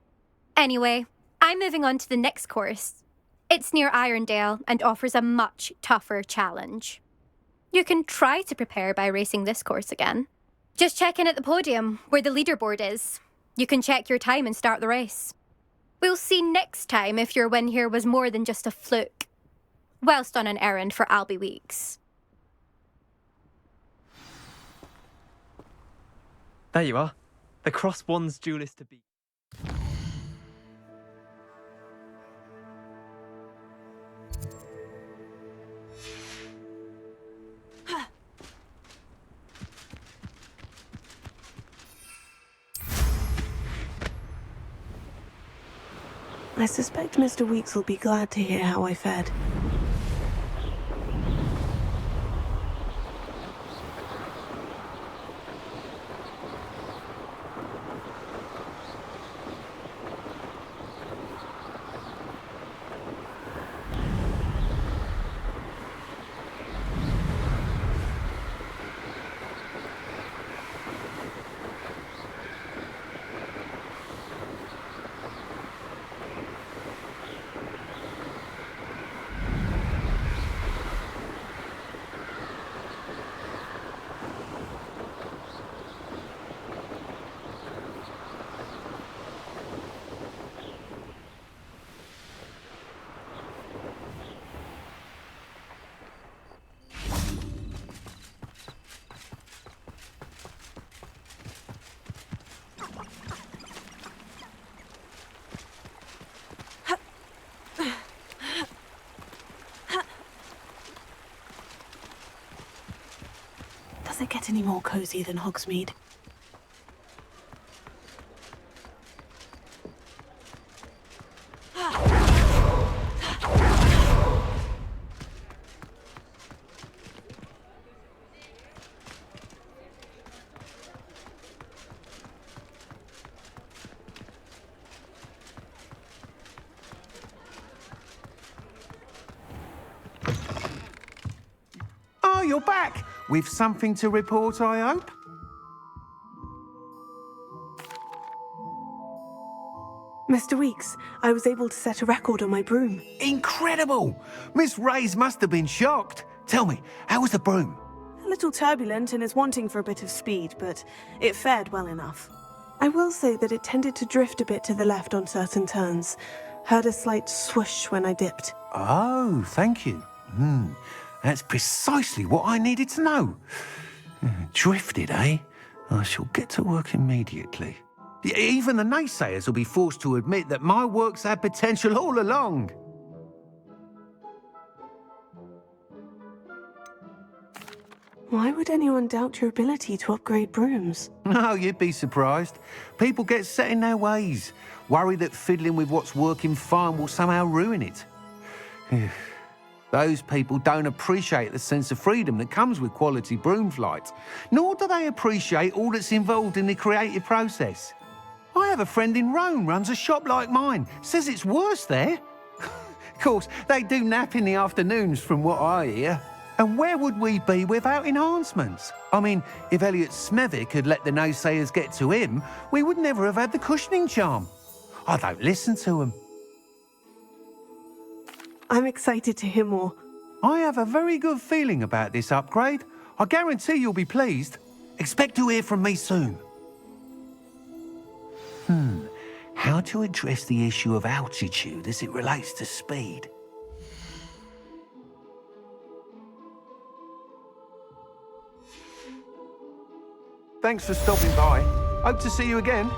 Anyway, I'm moving on to the next course. It's near Irondale and offers a much tougher challenge. You can try to prepare by racing this course again. Just check in at the podium, where the leaderboard is. You can check your time and start the race. We'll see next time if your win here was more than just a fluke, whilst on an errand for Albie Weeks. There you are. The Cross Wands duelist to beat. I suspect Mr. Weeks will be glad to hear how I fared. it get any more cozy than Hogsmeade? Oh, you're back! With something to report, I hope? Mr. Weeks, I was able to set a record on my broom. Incredible! Miss Reyes must have been shocked. Tell me, how was the broom? A little turbulent and is wanting for a bit of speed, but it fared well enough. I will say that it tended to drift a bit to the left on certain turns. Heard a slight swoosh when I dipped. Oh, thank you. That's precisely what I needed to know. Drifted, eh? I shall get to work immediately. Even the naysayers will be forced to admit that my work's had potential all along. Why would anyone doubt your ability to upgrade brooms? No, you'd be surprised. People get set in their ways, worry that fiddling with what's working fine will somehow ruin it. Those people don't appreciate the sense of freedom that comes with quality broom flight, nor do they appreciate all that's involved in the creative process. I have a friend in Rome runs a shop like mine, says it's worse there. Of course, they do nap in the afternoons from what I hear. And where would we be without enhancements? I mean, if Elliot Smethwick had let the naysayers get to him, we would never have had the cushioning charm. I don't listen to them. I'm excited to hear more. I have a very good feeling about this upgrade. I guarantee you'll be pleased. Expect to hear from me soon. How to address the issue of altitude as it relates to speed? Thanks for stopping by. Hope to see you again.